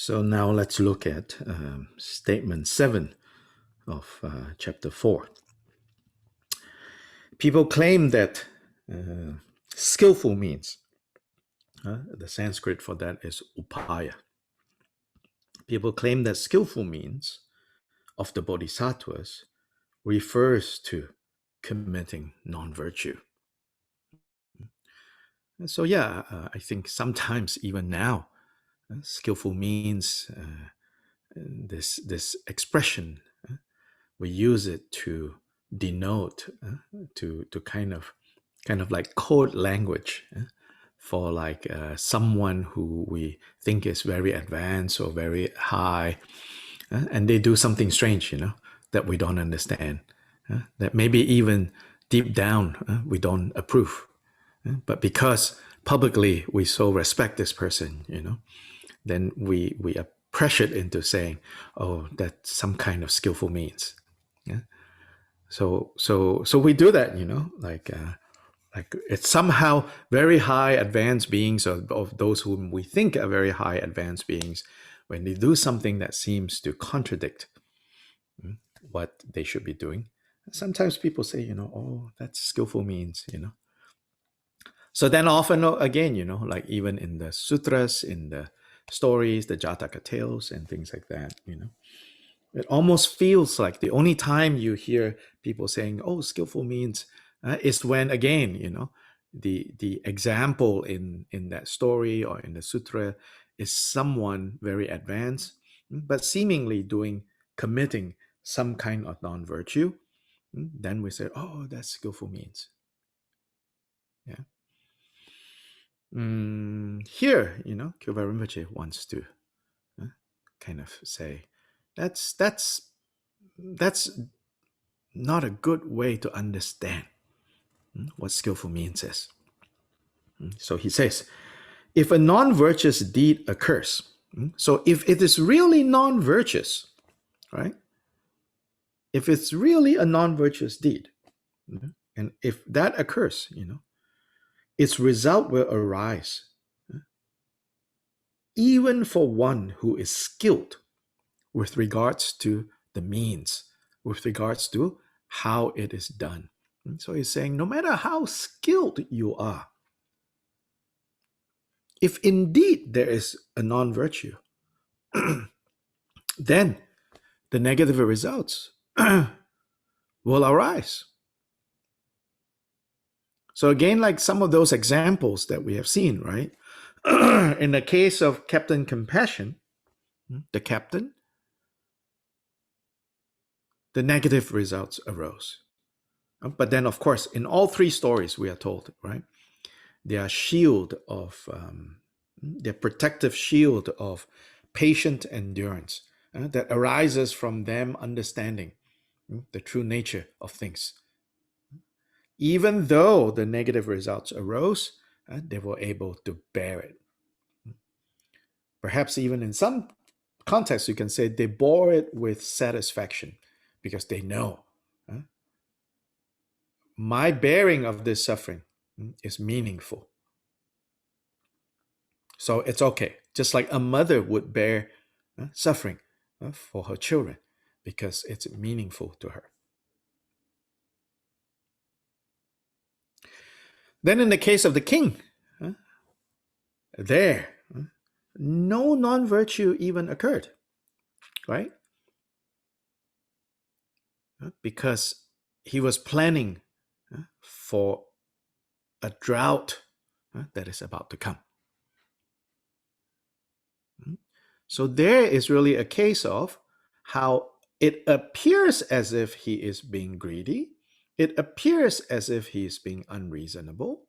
So now let's look at statement 7 of chapter 4. People claim that skillful means, the Sanskrit for that is upaya. People claim that skillful means of the bodhisattvas refers to committing non-virtue. And so I think sometimes even now, skillful means this expression. We use it to denote, to kind of like code language for like someone who we think is very advanced or very high, and they do something strange, that we don't understand, that maybe even deep down we don't approve, but because publicly we so respect this person, then we are pressured into saying, oh, that's some kind of skillful means. Yeah. So we do that, like it's somehow very high advanced beings, of those whom we think are very high advanced beings, when they do something that seems to contradict what they should be doing. Sometimes people say, oh, that's skillful means, So then often again, like even in the sutras, in the stories, the Jataka tales and things like that, it almost feels like the only time you hear people saying, oh, skillful means is when, again, the example in that story or in the sutra is someone very advanced, but seemingly committing some kind of non-virtue. Then we say, oh, that's skillful means. Yeah. Here, Kyoba Rinpoche wants to kind of say, that's not a good way to understand what skillful means is. So he says, if a non-virtuous deed occurs, so if it is really non-virtuous, right? If it's really a non-virtuous deed, and if that occurs, its result will arise, even for one who is skilled with regards to the means, with regards to how it is done. So he's saying, no matter how skilled you are, if indeed there is a non-virtue, then the negative results will arise. So again, like some of those examples that we have seen, right? In the case of Captain Compassion, the captain, the negative results arose. But then, of course, in all three stories, we are told, right? Their shield of, their protective shield of patient endurance that arises from them understanding the true nature of things. Even though the negative results arose, they were able to bear it. Perhaps even in some contexts, you can say they bore it with satisfaction because they know my bearing of this suffering is meaningful. So it's okay. Just like a mother would bear suffering for her children because it's meaningful to her. Then in the case of the king, no non-virtue even occurred, right? Because he was planning for a drought that is about to come. So there is really a case of how it appears as if he is being greedy. It appears as if he is being unreasonable,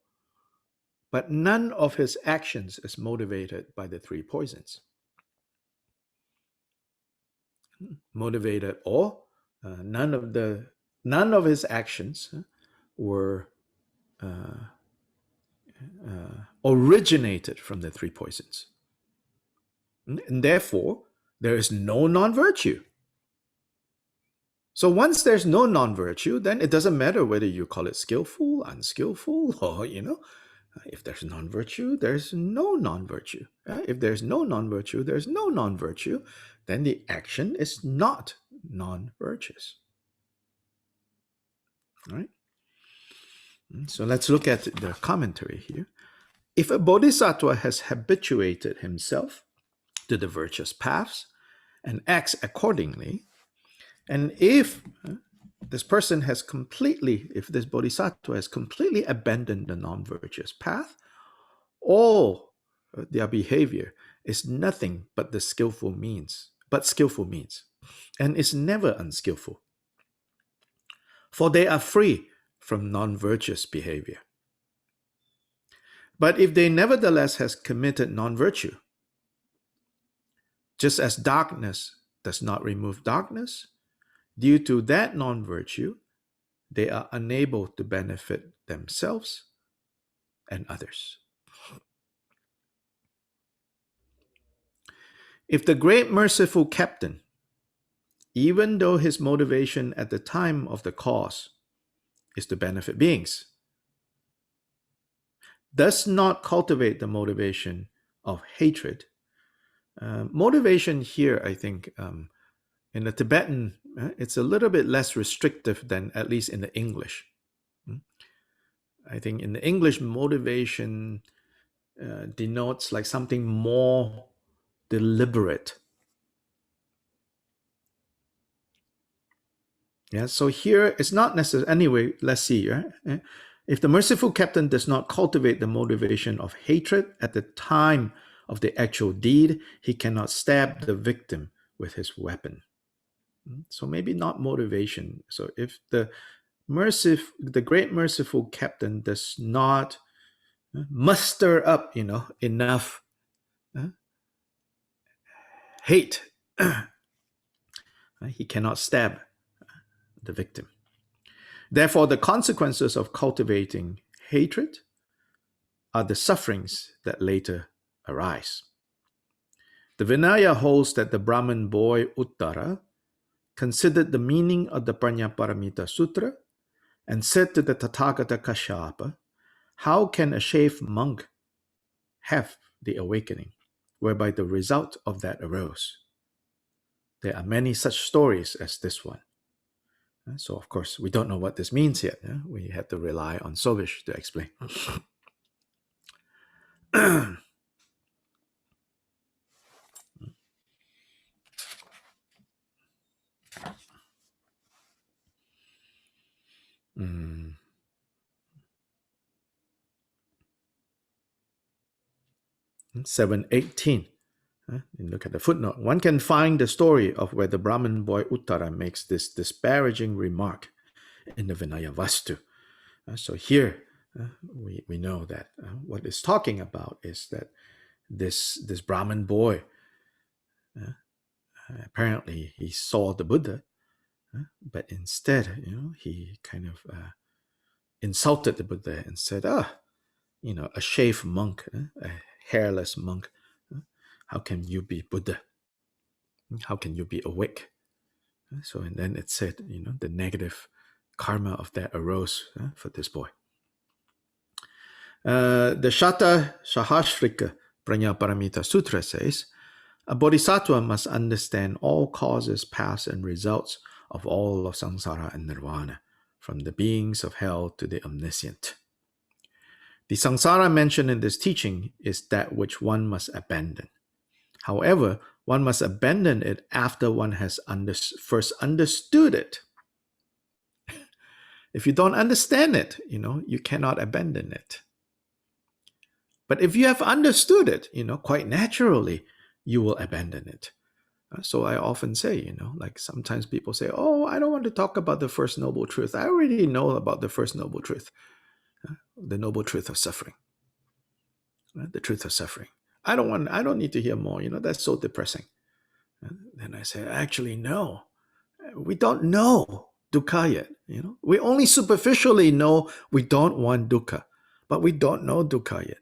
but none of his actions is motivated by the three poisons. Motivated, or none of his actions were originated from the three poisons. And therefore, there is no non-virtue. So once there's no non-virtue, then it doesn't matter whether you call it skillful, unskillful, or, If there's non-virtue, there's no non-virtue. If there's no non-virtue, there's no non-virtue. Then the action is not non-virtuous. All right? So let's look at the commentary here. If a bodhisattva has habituated himself to the virtuous paths and acts accordingly, and if this person has completely, if this bodhisattva has completely abandoned the non-virtuous path, all their behavior is nothing but the skillful means, and is never unskillful. For they are free from non-virtuous behavior. But if they nevertheless has committed non-virtue, just as darkness does not remove darkness, due to that non-virtue, they are unable to benefit themselves and others. If the great merciful captain, even though his motivation at the time of the cause is to benefit beings, does not cultivate the motivation of hatred. Motivation here, I think, in the Tibetan, it's a little bit less restrictive than at least in the English. I think in the English, motivation denotes like something more deliberate. Yeah, so here it's not necessary. Anyway, let's see. Right? If the merciful captain does not cultivate the motivation of hatred at the time of the actual deed, he cannot stab the victim with his weapon. So maybe not motivation. So if the great merciful captain does not muster up, enough hate, he cannot stab the victim. Therefore, the consequences of cultivating hatred are the sufferings that later arise. The Vinaya holds that the Brahmin boy Uttara considered the meaning of the Prajnaparamita Sutra and said to the Tathagata Kashyapa, how can a shaved monk have the awakening, whereby the result of that arose? There are many such stories as this one. So, of course, we don't know what this means yet. We have to rely on Sobish to explain. 718. Look at the footnote. One can find the story of where the Brahmin boy Uttara makes this disparaging remark in the Vinaya Vastu. So here we know that what it's talking about is that this Brahmin boy, apparently he saw the Buddha, but instead, he kind of insulted the Buddha and said, a shaved monk, a hairless monk, how can you be Buddha? How can you be awake? So, and then it said, the negative karma of that arose for this boy. The Shatta Sahasrika Prajnaparamita Sutra says, a bodhisattva must understand all causes, paths, and results of all of samsara and nirvana, from the beings of hell to the omniscient. The samsara mentioned in this teaching is that which one must abandon. However, one must abandon it after one has first understood it. If you don't understand it, you cannot abandon it. But if you have understood it, quite naturally, you will abandon it. So I often say, like sometimes people say, oh, I don't want to talk about the first noble truth. I already know about the first noble truth, the noble truth of suffering, the truth of suffering. I don't need to hear more, that's so depressing. Then I say, actually, no, we don't know dukkha yet. We only superficially know we don't want dukkha, but we don't know dukkha yet.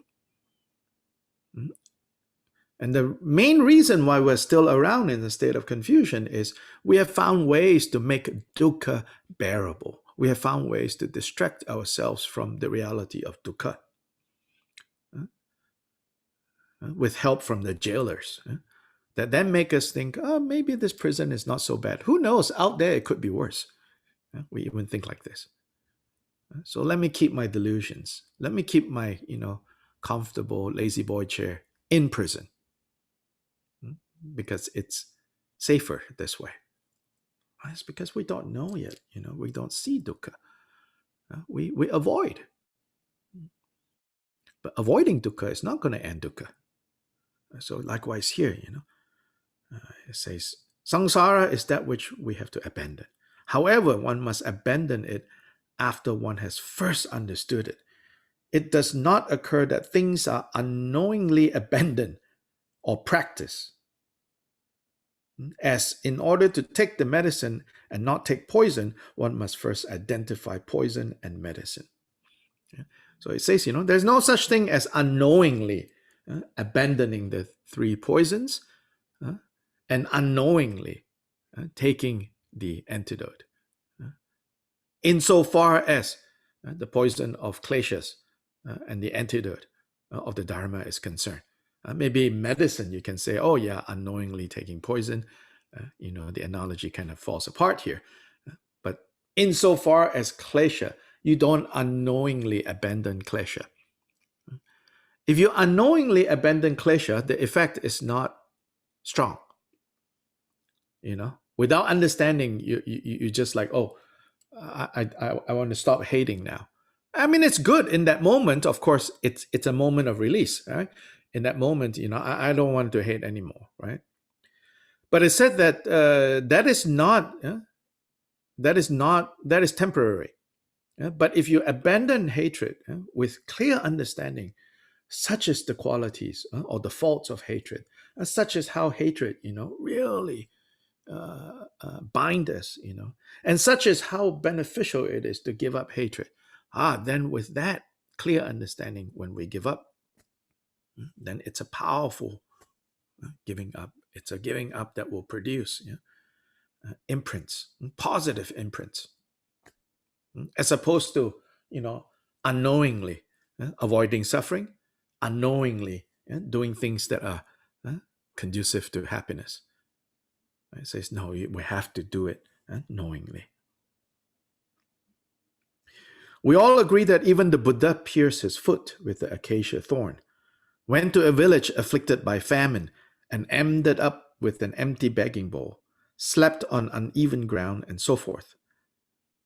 And the main reason why we're still around in a state of confusion is we have found ways to make dukkha bearable. We have found ways to distract ourselves from the reality of dukkha. with help from the jailers, that then make us think, oh, maybe this prison is not so bad. Who knows? Out there, it could be worse. We even think like this. So let me keep my delusions. Let me keep my, comfortable lazy boy chair in prison, because it's safer this way. It's because we don't know yet. We don't see dukkha. We avoid. But avoiding dukkha is not going to end dukkha. So likewise here, it says, samsara is that which we have to abandon. However, one must abandon it after one has first understood it. It does not occur that things are unknowingly abandoned or practiced. As in order to take the medicine and not take poison, one must first identify poison and medicine. So it says, there's no such thing as unknowingly abandoning the three poisons and unknowingly taking the antidote. Insofar as the poison of kleshas and the antidote of the dharma is concerned. Maybe medicine, you can say, oh yeah, unknowingly taking poison. The analogy kind of falls apart here. But insofar as klesha, you don't unknowingly abandon klesha. If you unknowingly abandon klesha, the effect is not strong. Without understanding, you just like, oh, I want to stop hating now. I mean, it's good in that moment. Of course, it's a moment of release, right? In that moment, I don't want to hate anymore, right? But it said that that is temporary. But if you abandon hatred with clear understanding, such as the qualities or the faults of hatred, such as how hatred, really bind us, and such as how beneficial it is to give up hatred. Then with that clear understanding, when we give up, then it's a powerful giving up. It's a giving up that will produce imprints, positive imprints, as opposed to, unknowingly avoiding suffering, unknowingly doing things that are conducive to happiness. It says, no, we have to do it knowingly. We all agree that even the Buddha pierced his foot with the acacia thorn, went to a village afflicted by famine, and ended up with an empty begging bowl, slept on uneven ground, and so forth.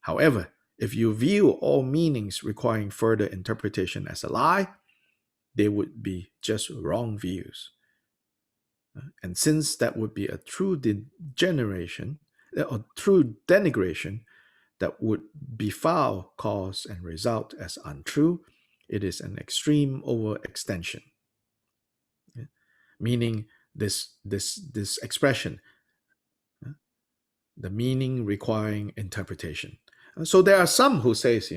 However, if you view all meanings requiring further interpretation as a lie, they would be just wrong views. And since that would be a true degeneration, or true denigration, that would befoul cause and result as untrue, it is an extreme overextension. Meaning this expression, the meaning requiring interpretation. So there are some who says,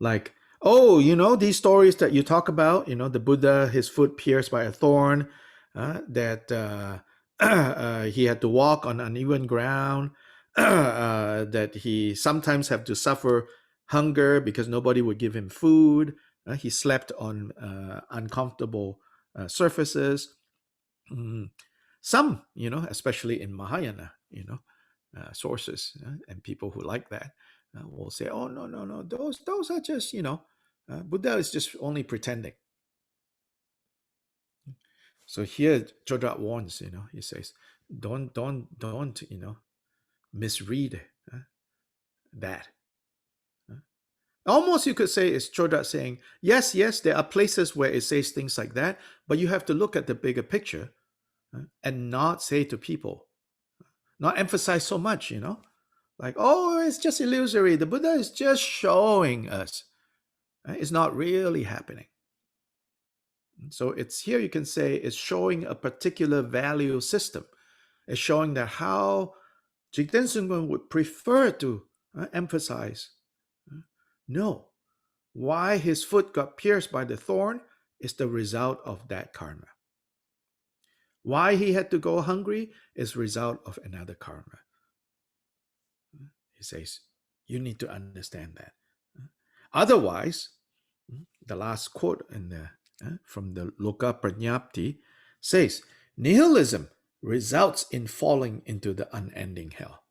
like, oh, these stories that you talk about, the Buddha, his foot pierced by a thorn, that he had to walk on uneven ground, that he sometimes have to suffer hunger because nobody would give him food. He slept on uncomfortable surfaces. Some, especially in Mahayana, sources and people who like that will say, oh, no, those are just, Buddha is just only pretending. So here Chodrat warns, he says, don't, misread that. Almost you could say it's Chodrat saying, yes, there are places where it says things like that, but you have to look at the bigger picture and not say to people, not emphasize so much, like, oh, it's just illusory. The Buddha is just showing us. It's not really happening. So it's here you can say it's showing a particular value system. It's showing that how Jigten Sungwan would prefer to emphasize. No, why his foot got pierced by the thorn is the result of that karma. Why he had to go hungry is result of another karma. He says, you need to understand that. Otherwise, the last quote in the from the Loka Prajnapti, says nihilism results in falling into the unending hell.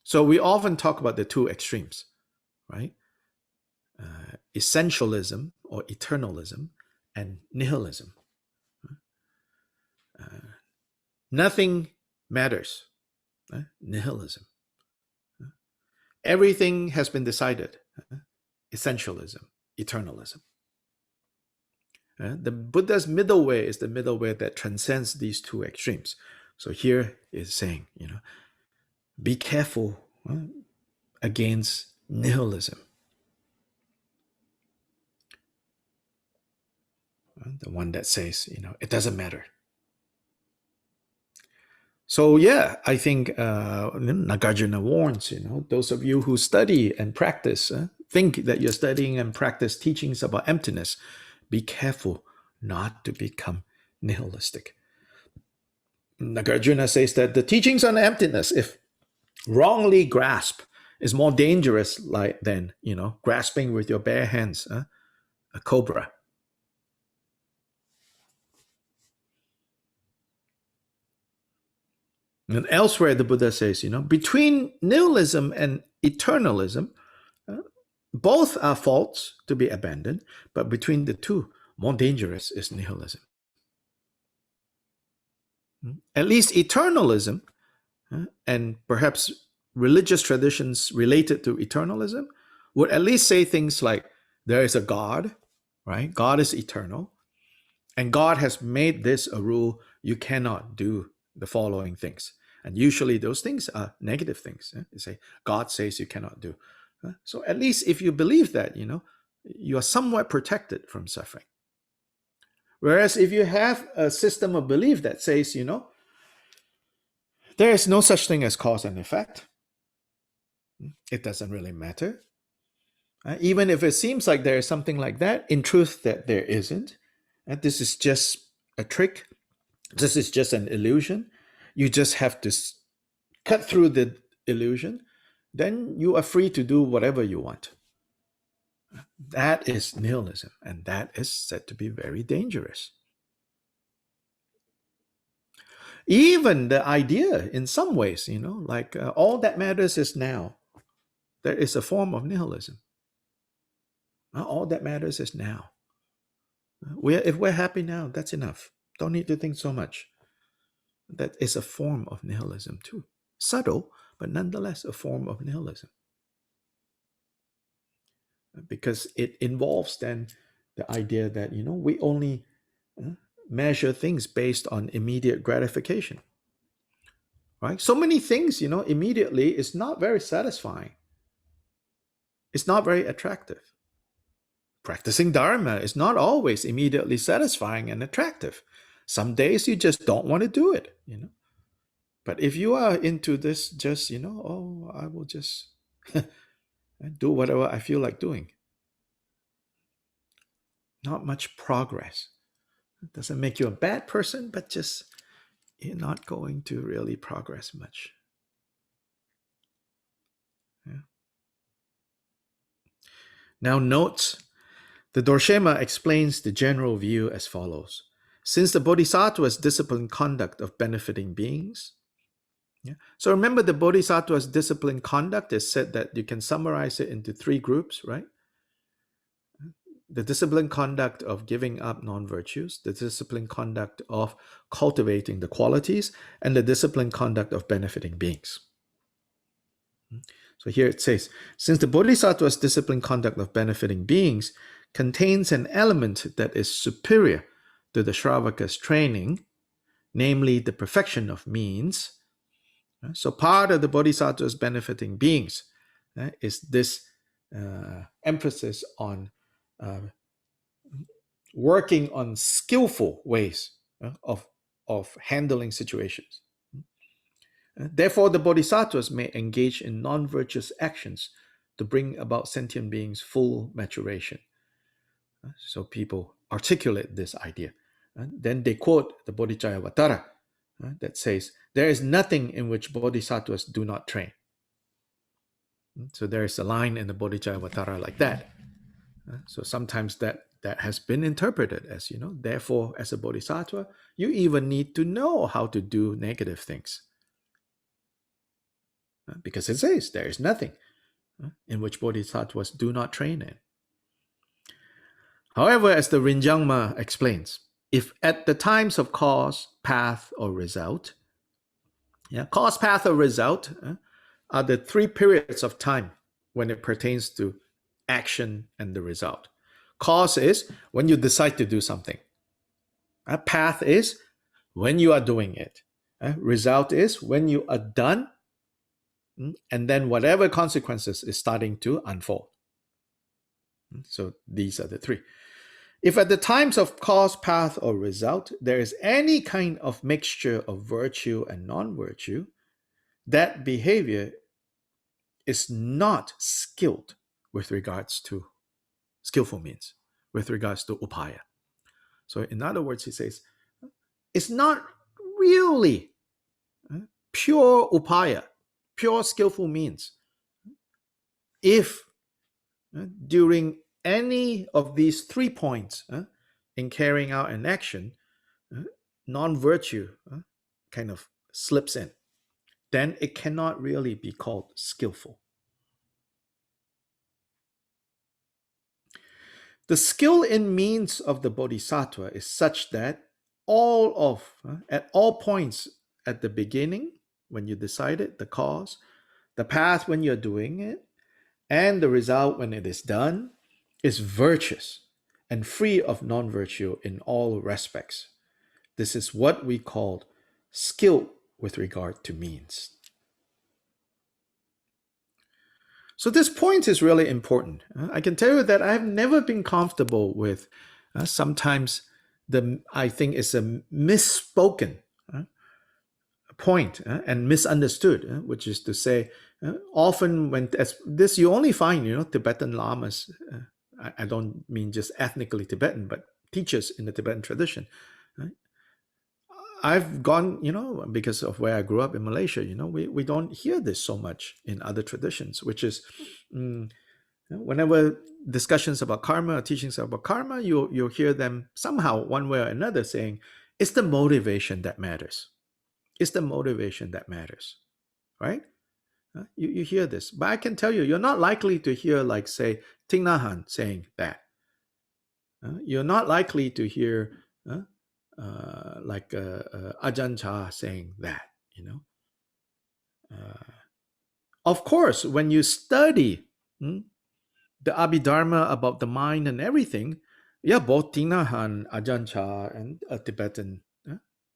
So we often talk about the two extremes, right? Essentialism or eternalism and nihilism. Nothing matters. Nihilism. Everything has been decided. Essentialism, eternalism. The Buddha's middle way is the middle way that transcends these two extremes. So here is saying, be careful against nihilism. The one that says, it doesn't matter. So yeah, I think Nagarjuna warns, those of you who study and practice, think that you're studying and practice teachings about emptiness, be careful not to become nihilistic. Nagarjuna says that the teachings on emptiness, if wrongly grasped, is more dangerous than, grasping with your bare hands a cobra. And elsewhere, the Buddha says, between nihilism and eternalism, both are faults to be abandoned, but between the two, more dangerous is nihilism. At least eternalism, and perhaps religious traditions related to eternalism, would at least say things like, there is a God, right? God is eternal, and God has made this a rule: you cannot do the following things. And usually those things are negative things. You say, God says you cannot do. So at least if you believe that, you are somewhat protected from suffering. Whereas if you have a system of belief that says, there is no such thing as cause and effect, it doesn't really matter. Even if it seems like there is something like that, in truth that there isn't. This is just a trick. This is just an illusion. You just have to cut through the illusion. Then you are free to do whatever you want. That is nihilism, and that is said to be very dangerous. Even the idea, in some ways, like all that matters is now, there is a form of nihilism. All that matters is now. If we're happy now, that's enough. Don't need to think so much. That is a form of nihilism too. Subtle, but nonetheless a form of nihilism. Because it involves then the idea that, we only measure things based on immediate gratification. Right? So many things, immediately is not very satisfying. It's not very attractive. Practicing Dharma is not always immediately satisfying and attractive. Some days you just don't want to do it, But if you are into this, just, I will just do whatever I feel like doing. Not much progress. It doesn't make you a bad person, but just you're not going to really progress much. Yeah. Now note, the Dorshema explains the general view as follows. Since the Bodhisattva's disciplined conduct of benefiting beings, so remember the Bodhisattva's disciplined conduct is said that you can summarize it into three groups, right? The disciplined conduct of giving up non-virtues, the disciplined conduct of cultivating the qualities, and the disciplined conduct of benefiting beings. So here it says, since the Bodhisattva's disciplined conduct of benefiting beings contains an element that is superior to the Shravaka's training, namely the perfection of means. So part of the Bodhisattva's benefiting beings is this emphasis on working on skillful ways of handling situations. Therefore, the bodhisattvas may engage in non-virtuous actions to bring about sentient beings' full maturation. So people articulate this idea. Then they quote the Bodhicayavatara that says, there is nothing in which bodhisattvas do not train. So there is a line in the Bodhicharyavatara like that. So sometimes that has been interpreted as, therefore, as a bodhisattva, you even need to know how to do negative things. Because it says there is nothing in which bodhisattvas do not train in. However, as the Rinjangma explains, if at the times of cause, path, or result, cause, path, or result are the three periods of time when it pertains to action and the result. Cause is when you decide to do something. Path is when you are doing it. Result is when you are done, and then whatever consequences is starting to unfold. So these are the three. If at the times of cause, path, or result, there is any kind of mixture of virtue and non-virtue, that behavior is not skilled with regards to skillful means, with regards to upaya. So in other words, he says, it's not really pure upaya, pure skillful means. If during any of these 3 points in carrying out an action, non-virtue kind of slips in, then it cannot really be called skillful. The skill in means of the bodhisattva is such that at all points at the beginning, when you decide it, the cause, the path when you're doing it, and the result when it is done, is virtuous and free of non-virtue in all respects. This is what we call skill with regard to means. So this point is really important. I can tell you that I have never been comfortable with sometimes I think it's a misspoken point and misunderstood, which is to say, often when as this you only find Tibetan lamas. I don't mean just ethnically Tibetan, but teachers in the Tibetan tradition. I've gone, because of where I grew up in Malaysia, we don't hear this so much in other traditions, which is whenever discussions about karma or teachings about karma, you'll hear them somehow, one way or another, saying, it's the motivation that matters. It's the motivation that matters, right? You hear this. But I can tell you, you're not likely to hear, like, say, Thich Nhat Hanh saying that. You're not likely to hear like Ajahn Chah saying that, Of course, when you study the Abhidharma about the mind and everything, both Thich Nhat Hanh, Ajahn Chah, and a Tibetan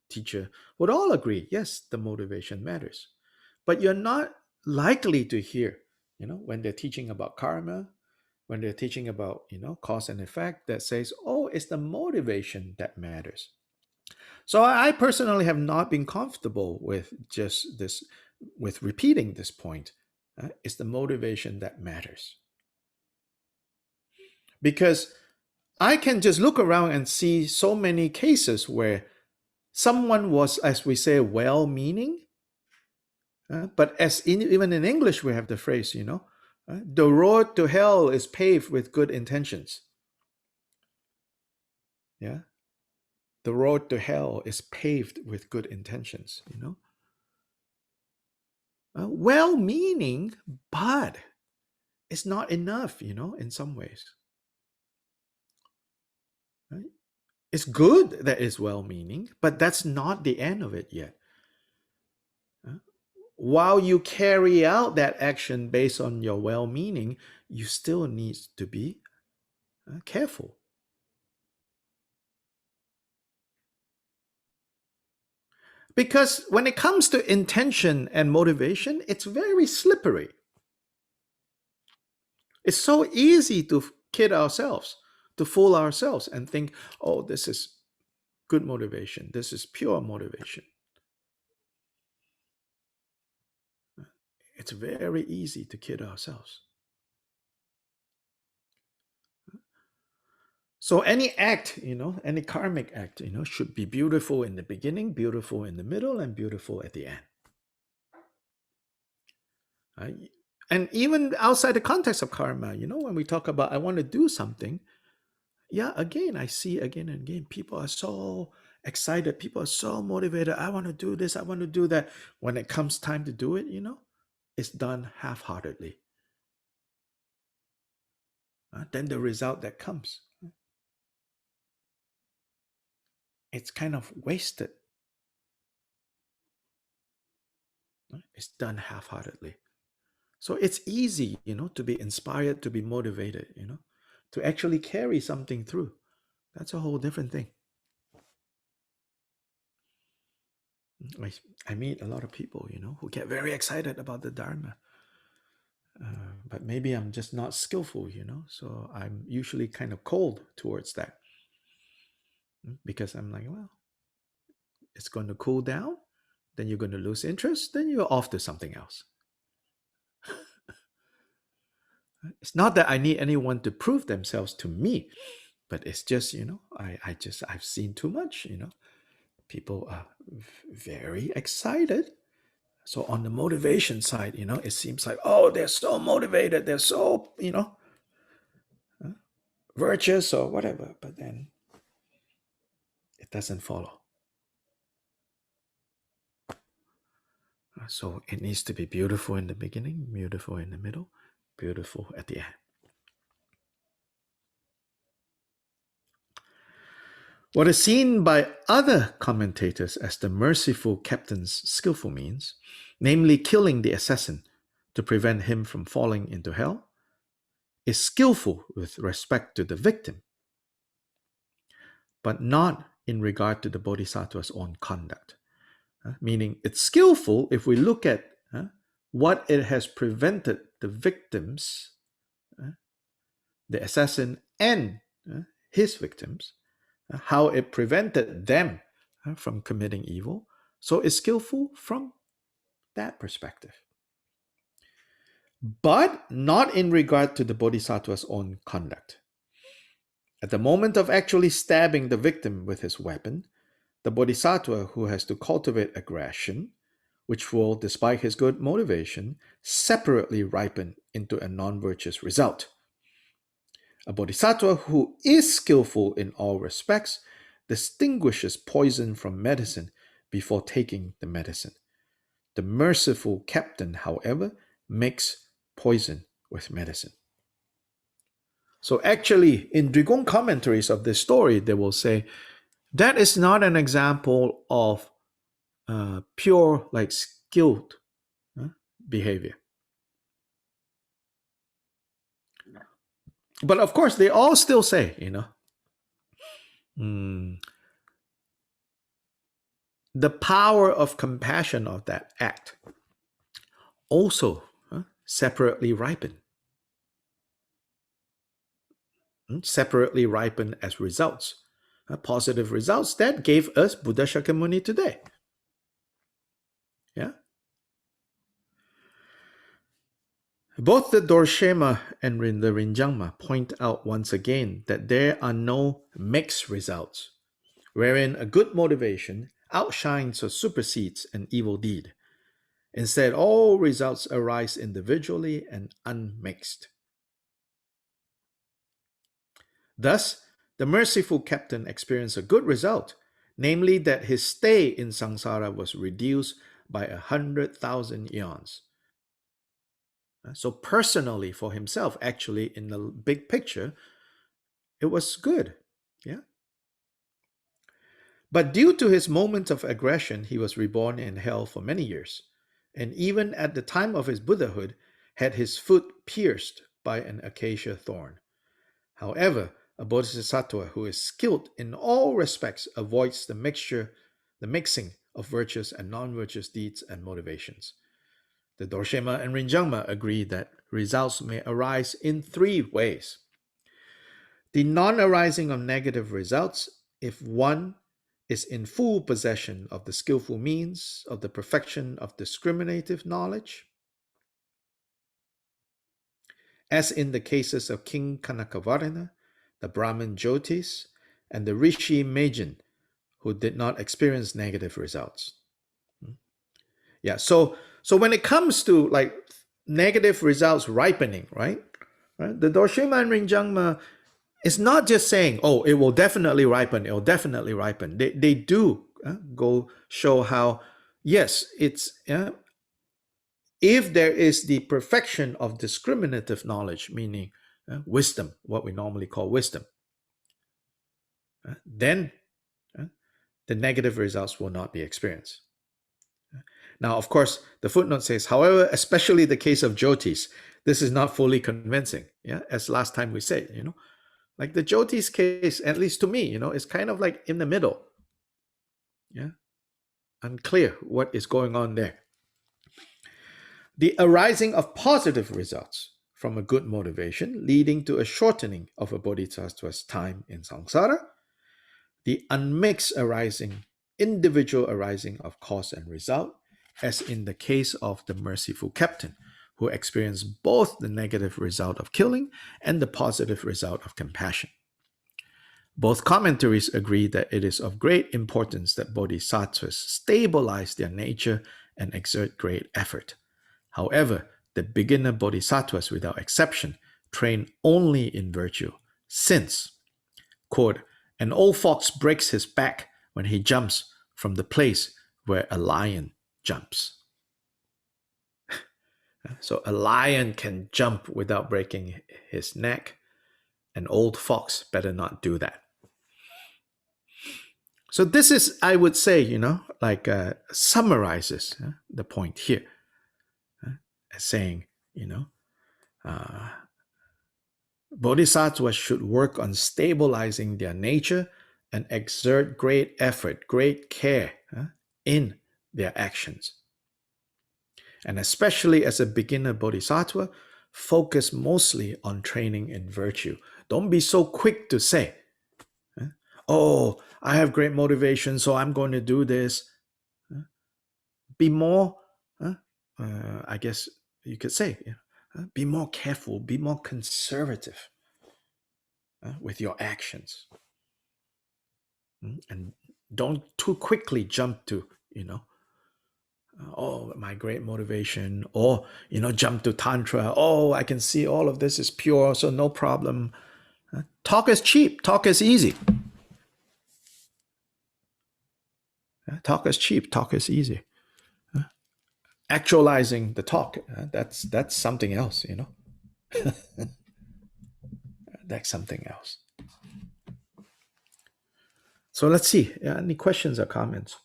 teacher would all agree, yes, the motivation matters. But you're not likely to hear, when they're teaching about karma, when they're teaching about, cause and effect, that says, oh, it's the motivation that matters. So I personally have not been comfortable with just this, with repeating this point. It's the motivation that matters. Because I can just look around and see so many cases where someone was, as we say, well-meaning, but even in English, we have the phrase, the road to hell is paved with good intentions. Yeah, the road to hell is paved with good intentions. Well-meaning, but it's not enough. In some ways, right? It's good that it's well-meaning, but that's not the end of it yet. While you carry out that action based on your well-meaning, you still need to be careful. Because when it comes to intention and motivation, it's very slippery. It's so easy to kid ourselves, to fool ourselves and think, oh, this is good motivation. This is pure motivation. It's very easy to kid ourselves. So any act, any karmic act, should be beautiful in the beginning, beautiful in the middle, and beautiful at the end. And even outside the context of karma, when we talk about I want to do something, yeah, again, I see again and again, people are so excited, people are so motivated. I want to do this, I want to do that. When it comes time to do it, it's done half-heartedly. Then the result that comes, it's kind of wasted. It's done half-heartedly. So it's easy, to be inspired, to be motivated, to actually carry something through. That's a whole different thing. I meet a lot of people, who get very excited about the Dharma. But maybe I'm just not skillful, so I'm usually kind of cold towards that. Because I'm like, well, it's going to cool down, then you're going to lose interest, then you're off to something else. It's not that I need anyone to prove themselves to me, but it's just, I've seen too much, people are very excited. So on the motivation side, it seems like, oh, they're so motivated, they're so, virtuous or whatever, but then it doesn't follow. So it needs to be beautiful in the beginning, beautiful in the middle, beautiful at the end. What is seen by other commentators as the merciful captain's skillful means, namely killing the assassin to prevent him from falling into hell, is skillful with respect to the victim, but not in regard to the bodhisattva's own conduct. Meaning it's skillful if we look at what it has prevented the victims, the assassin and his victims, how it prevented them from committing evil. So it's skillful from that perspective. But not in regard to the bodhisattva's own conduct. At the moment of actually stabbing the victim with his weapon, the bodhisattva who has to cultivate aggression, which will, despite his good motivation, separately ripen into a non-virtuous result. A bodhisattva who is skillful in all respects distinguishes poison from medicine before taking the medicine. The merciful captain, however, makes poison with medicine. So actually, in Drigong commentaries of this story, they will say, that is not an example of pure, skilled behavior. But of course, they all still say, the power of compassion of that act also separately ripen. Separately ripen as results. Positive results that gave us Buddha Shakyamuni today. Yeah. Both the Dorshema and the Rinjangma point out once again that there are no mixed results, wherein a good motivation outshines or supersedes an evil deed. Instead, all results arise individually and unmixed. Thus, the merciful captain experienced a good result, namely that his stay in samsara was reduced by 100,000 eons. So personally, for himself, actually, in the big picture, it was good. Yeah. But due to his moment of aggression, he was reborn in hell for many years, and even at the time of his Buddhahood, had his foot pierced by an acacia thorn. However, a bodhisattva who is skilled in all respects avoids the mixing of virtuous and non-virtuous deeds and motivations. The Dorshema and Rinjangma agree that results may arise in three ways. The non-arising of negative results, if one is in full possession of the skillful means of the perfection of discriminative knowledge, as in the cases of King Kanakavarana, the Brahmin Jyotis, and the Rishi Meijin, who did not experience negative results. Yeah, so when it comes to negative results ripening, right? The Doshiman Rinjangma is not just saying, oh, it will definitely ripen, it will definitely ripen. They do go show how, yes, it's if there is the perfection of discriminative knowledge, meaning wisdom, what we normally call wisdom, then the negative results will not be experienced. Now, of course, the footnote says, however, especially the case of Jyotis, this is not fully convincing. Yeah, as last time we said, like the Jyotis case, at least to me, is kind of like in the middle. Yeah, unclear what is going on there. The arising of positive results from a good motivation, leading to a shortening of a bodhisattva's time in samsara. The unmixed arising, individual arising of cause and result, as in the case of the merciful captain, who experienced both the negative result of killing and the positive result of compassion. Both commentaries agree that it is of great importance that bodhisattvas stabilize their nature and exert great effort. However, the beginner bodhisattvas, without exception, train only in virtue, since, quote, an old fox breaks his back when he jumps from the place where a lion jumps. So a lion can jump without breaking his neck. An old fox better not do that. So this is, I would say, like summarizes the point here, as saying, bodhisattvas should work on stabilizing their nature and exert great effort, great care in their actions. And especially as a beginner bodhisattva, focus mostly on training in virtue. Don't be so quick to say, oh, I have great motivation, so I'm going to do this. Be more, I guess you could say, be more careful, be more conservative with your actions. And don't too quickly jump to, oh, my great motivation, or, jump to Tantra. Oh, I can see all of this is pure, so no problem. Talk is cheap, talk is easy. Talk is cheap, talk is easy. Actualizing the talk, that's something else, That's something else. So let's see. Any questions or comments?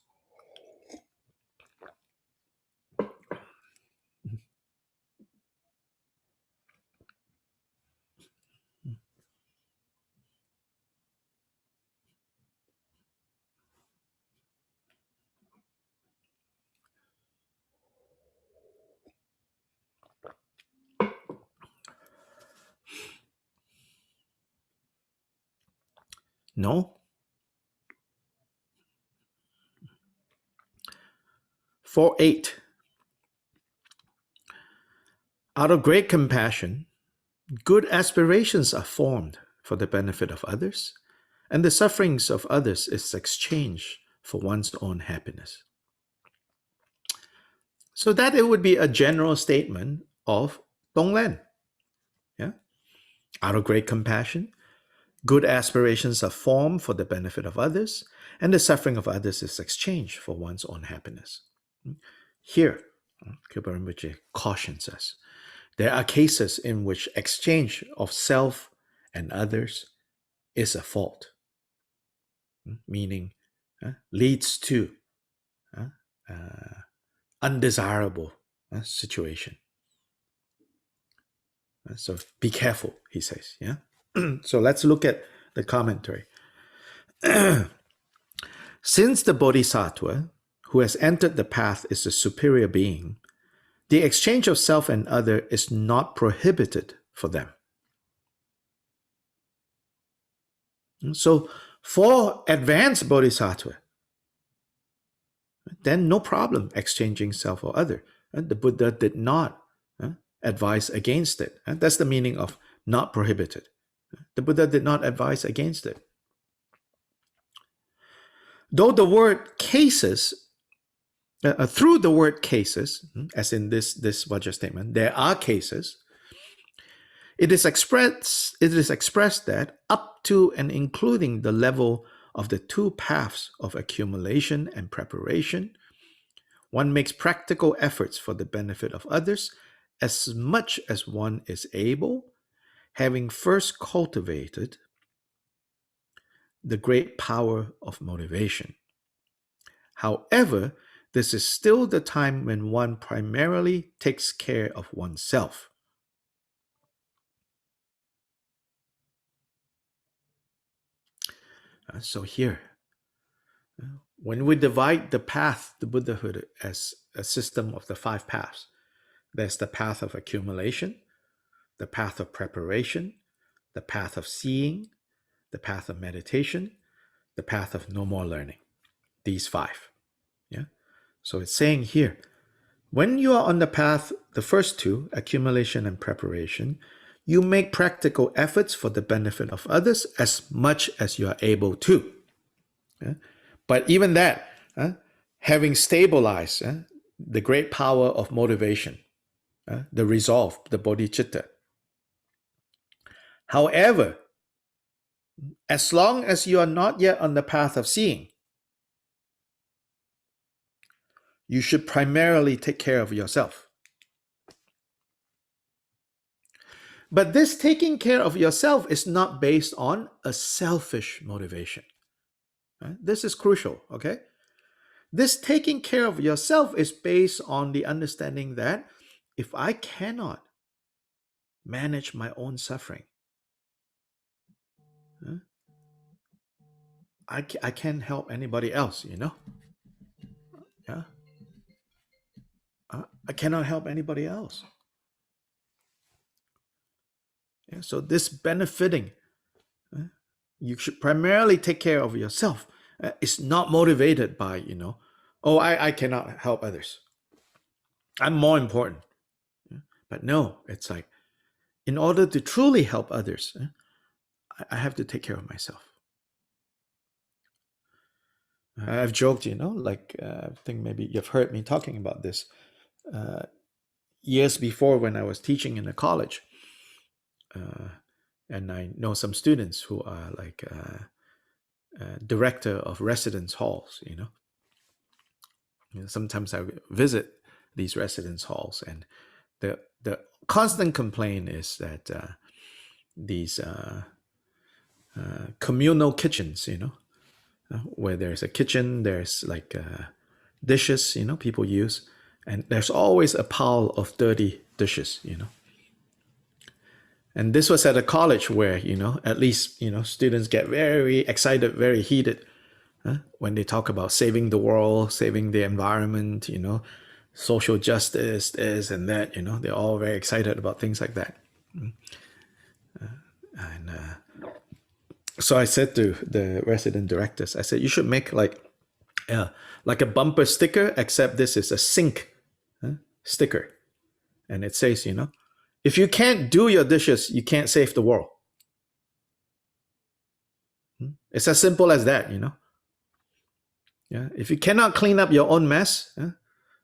No? 4.8. Out of great compassion, good aspirations are formed for the benefit of others, and the sufferings of others is exchanged for one's own happiness. So that it would be a general statement of Donglen. Yeah? Out of great compassion, good aspirations are formed for the benefit of others, and the suffering of others is exchanged for one's own happiness. Here, Khyalpa Rinpoche cautions us. There are cases in which exchange of self and others is a fault, meaning leads to undesirable situation. So be careful, he says. Yeah. So let's look at the commentary. Since the bodhisattva who has entered the path is a superior being, the exchange of self and other is not prohibited for them. So for advanced bodhisattva, then no problem exchanging self or other. The Buddha did not advise against it. That's the meaning of not prohibited. The Buddha did not advise against it. Though the word cases through the word cases, as in this Vajra statement, there are cases. It is expressed that up to and including the level of the two paths of accumulation and preparation, one makes practical efforts for the benefit of others as much as one is able, having first cultivated the great power of motivation. However, this is still the time when one primarily takes care of oneself. So here, when we divide the path to Buddhahood as a system of the five paths, there's the path of accumulation, the path of preparation, the path of seeing, the path of meditation, the path of no more learning. These five. Yeah. So it's saying here, when you are on the path, the first two, accumulation and preparation, you make practical efforts for the benefit of others as much as you are able to. Yeah? But even that, having stabilized the great power of motivation, the resolve, the bodhicitta. However, as long as you are not yet on the path of seeing, you should primarily take care of yourself. But this taking care of yourself is not based on a selfish motivation. This is crucial, okay? This taking care of yourself is based on the understanding that if I cannot manage my own suffering, I can't help anybody else, Yeah, I cannot help anybody else. Yeah? So this benefiting, you should primarily take care of yourself. It's not motivated by, oh, I cannot help others. I'm more important. But no, it's like, in order to truly help others, I have to take care of myself. I've joked, like I think maybe you've heard me talking about this years before when I was teaching in a college. And I know some students who are like director of residence halls, sometimes I visit these residence halls, and the constant complaint is that these communal kitchens, where there's a kitchen, there's like dishes, people use, and there's always a pile of dirty dishes, And this was at a college where, at least, students get very excited, very heated when they talk about saving the world, saving the environment, social justice, this and that, they're all very excited about things like that. And so I said to the resident directors, I said, you should make like a bumper sticker, except this is a sink sticker. And it says, if you can't do your dishes, you can't save the world. It's as simple as that, Yeah. If you cannot clean up your own mess,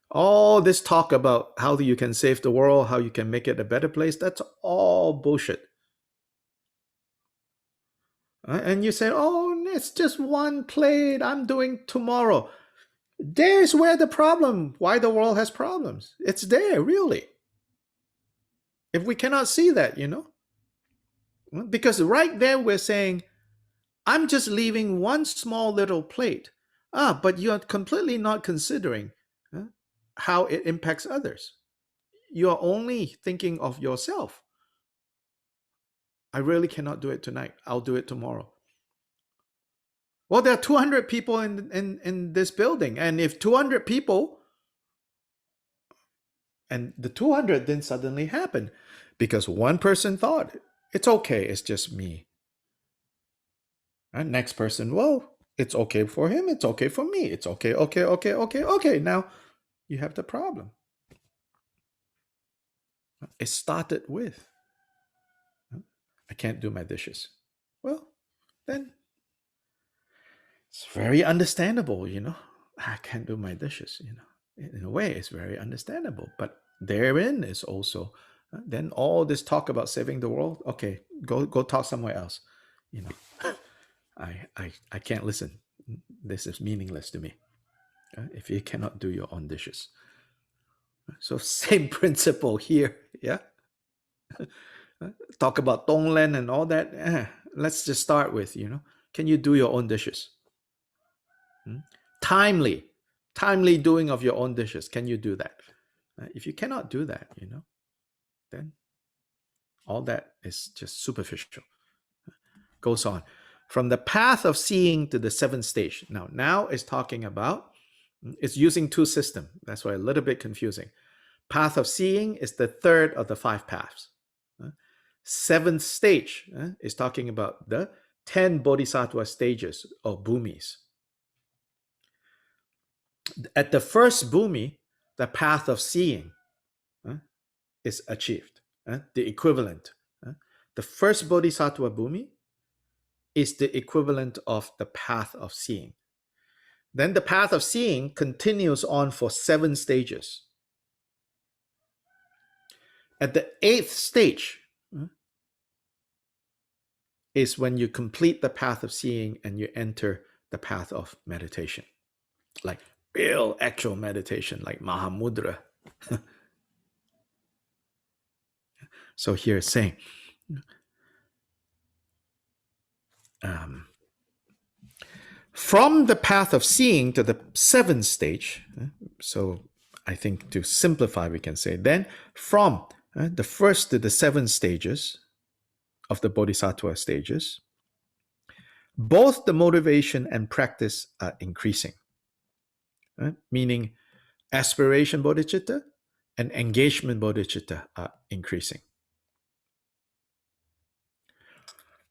all this talk about how you can save the world, how you can make it a better place, that's all bullshit. And you say, oh, it's just one plate, I'm doing tomorrow. There's where the problem, why the world has problems. It's there, really. If we cannot see that, because right there we're saying, I'm just leaving one small little plate. But you're completely not considering how it impacts others. You're only thinking of yourself. I really cannot do it tonight. I'll do it tomorrow. Well, there are 200 people in this building. And if 200 people, and the 200 didn't suddenly happen because one person thought, it's okay, it's just me. And next person, well, it's okay for him, it's okay for me, it's okay, okay. Now you have the problem. It started with, I can't do my dishes. Well, then it's very understandable, I can't do my dishes, in a way, it's very understandable. But therein is also then all this talk about saving the world. Okay, go talk somewhere else. You know, I can't listen. This is meaningless to me. If you cannot do your own dishes. So same principle here. Yeah. Talk about Tonglen and all that. Let's just start with, can you do your own dishes? Timely doing of your own dishes. Can you do that? If you cannot do that, then all that is just superficial. Goes on. From the path of seeing to the seventh stage. Now it's talking about, it's using two systems. That's why a little bit confusing. Path of seeing is the third of the five paths. Seventh stage is talking about the 10 bodhisattva stages or bhumis. At the first bhumi, the path of seeing is achieved, the equivalent. The first bodhisattva bhumi is the equivalent of the path of seeing. Then the path of seeing continues on for 7 stages. At the 8th stage is when you complete the path of seeing and you enter the path of meditation, like real actual meditation, like Mahamudra. So here it's saying, from the path of seeing to the 7th stage, so I think to simplify, we can say, then from the 1st to the 7th stages of the bodhisattva stages, both the motivation and practice are increasing, meaning aspiration bodhicitta and engagement bodhicitta are increasing.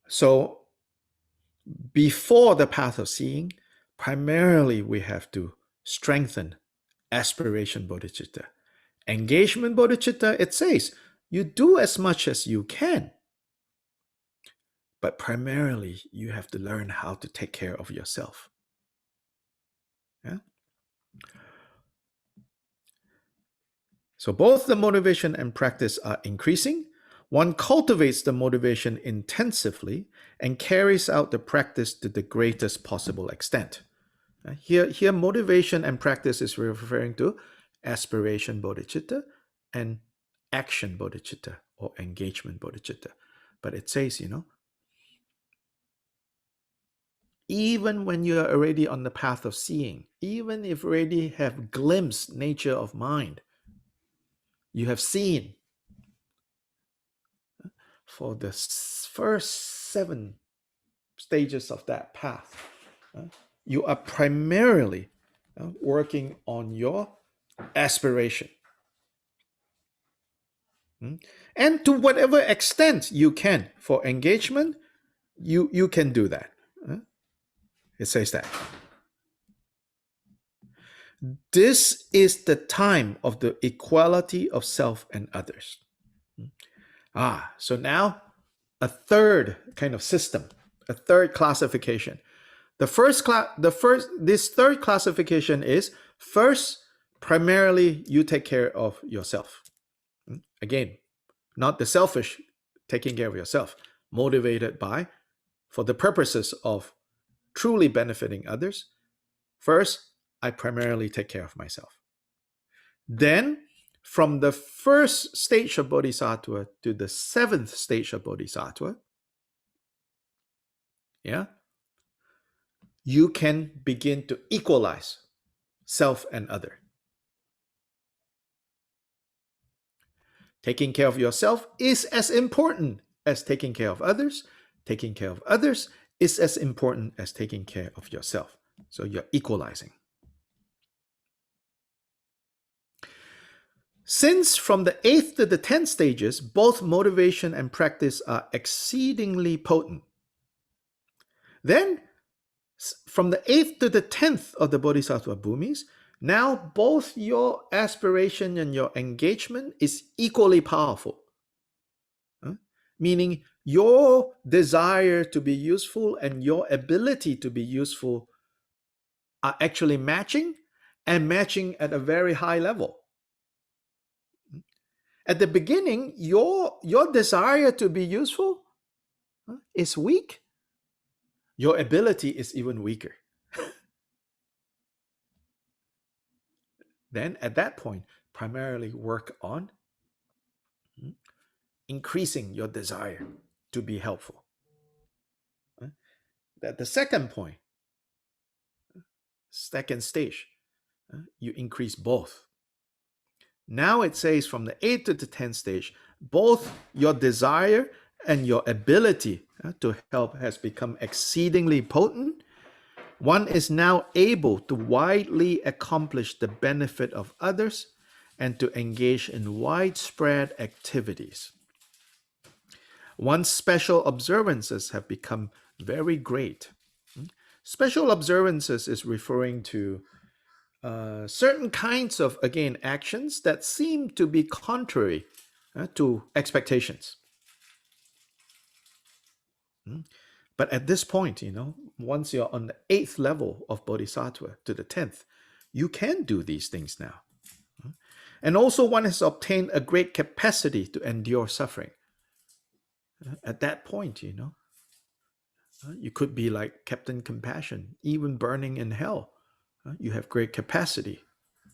So before the path of seeing, primarily we have to strengthen aspiration bodhicitta. Engagement bodhicitta, it says, you do as much as you can. But primarily, you have to learn how to take care of yourself. Yeah? So both the motivation and practice are increasing. One cultivates the motivation intensively and carries out the practice to the greatest possible extent. Here, motivation and practice is referring to aspiration bodhicitta and action bodhicitta or engagement bodhicitta. But it says, even when you are already on the path of seeing, even if you already have glimpsed nature of mind, you have seen for the first 7 stages of that path, you are primarily working on your aspiration. And to whatever extent you can for engagement, you can do that. It says that. This is the time of the equality of self and others. So now a third kind of system, a third classification. This third classification is, first, primarily you take care of yourself. Again, not the selfish taking care of yourself, motivated by, for the purposes of truly benefiting others. First, I primarily take care of myself. Then, from the first stage of bodhisattva to the 7th stage of bodhisattva, you can begin to equalize self and other. Taking care of yourself is as important as taking care of others. Taking care of others is as important as taking care of yourself. So you're equalizing. Since from the 8th to the 10th stages, both motivation and practice are exceedingly potent, then from the 8th to the 10th of the bodhisattva bhumis, now both your aspiration and your engagement is equally powerful. Meaning your desire to be useful and your ability to be useful are actually matching, and matching at a very high level. At the beginning, your desire to be useful is weak. Your ability is even weaker. Then at that point, primarily work on increasing your desire to be helpful. At the second point, second stage, you increase both. Now it says from the 8th to the 10th stage, both your desire and your ability to help has become exceedingly potent. One is now able to widely accomplish the benefit of others and to engage in widespread activities. One's special observances have become very great. Special observances is referring to certain kinds of, again, actions that seem to be contrary to expectations. But at this point, once you're on the 8th level of Bodhisattva to the 10th, you can do these things now. And also one has obtained a great capacity to endure suffering. At that point, you could be like Captain Compassion, even burning in hell. You have great capacity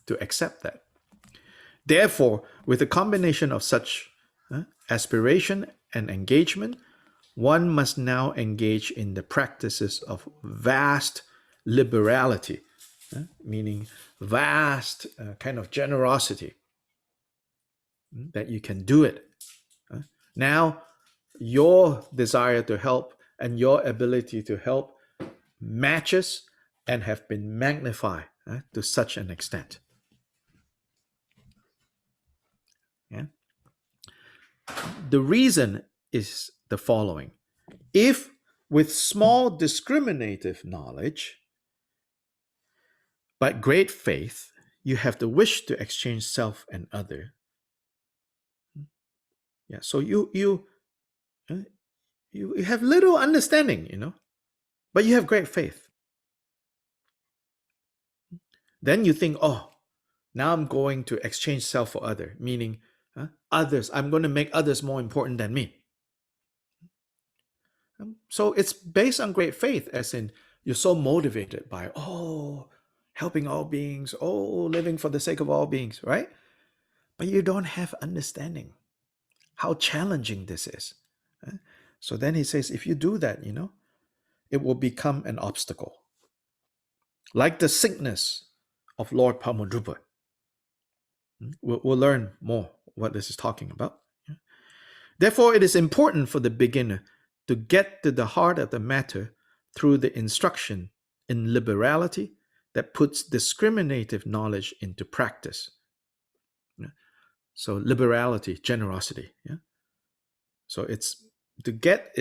to accept that. Therefore, with a combination of such aspiration and engagement, one must now engage in the practices of vast liberality, meaning vast kind of generosity, that you can do it. Now, your desire to help and your ability to help matches and have been magnified to such an extent. Yeah? The reason is the following. If with small discriminative knowledge, but great faith, you have the wish to exchange self and other, so you have little understanding, but you have great faith. Then you think, oh, now I'm going to exchange self for other, meaning others. I'm going to make others more important than me. So it's based on great faith, as in you're so motivated by, helping all beings, living for the sake of all beings, right? But you don't have understanding how challenging this is. So then he says, if you do that, it will become an obstacle. Like the sickness of Lord Pamadrupa. We'll learn more what this is talking about. Therefore, it is important for the beginner to get to the heart of the matter through the instruction in liberality that puts discriminative knowledge into practice. So liberality, generosity. So it's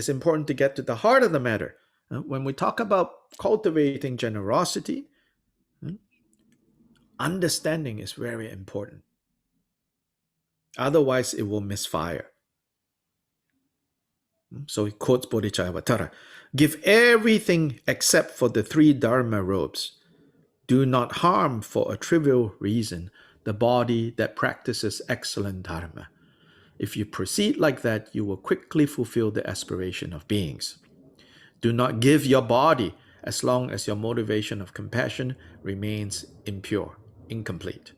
important to get to the heart of the matter. When we talk about cultivating generosity, understanding is very important. Otherwise, it will misfire. So he quotes Bodhicharyavatara. Give everything except for the 3 Dharma robes. Do not harm for a trivial reason the body that practices excellent Dharma. If you proceed like that, you will quickly fulfill the aspiration of beings. Do not give your body as long as your motivation of compassion remains impure, incomplete.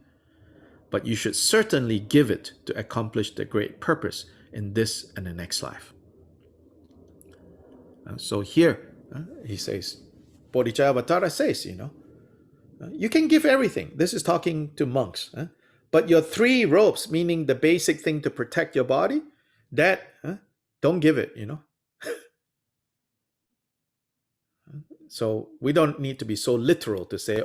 But you should certainly give it to accomplish the great purpose in this and the next life. So here, he says, Bodhicharyavatara says, you can give everything. This is talking to monks. But your 3 robes, meaning the basic thing to protect your body, that, don't give it, So we don't need to be so literal to say,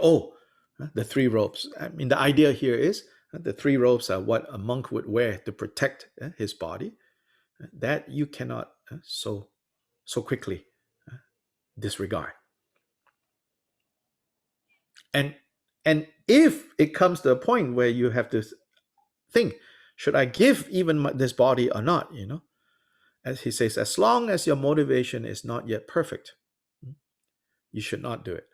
the 3 robes. I mean, the idea here is the 3 robes are what a monk would wear to protect his body. That you cannot so quickly disregard. And if it comes to a point where you have to think, should I give even this body or not? As he says, as long as your motivation is not yet perfect, you should not do it.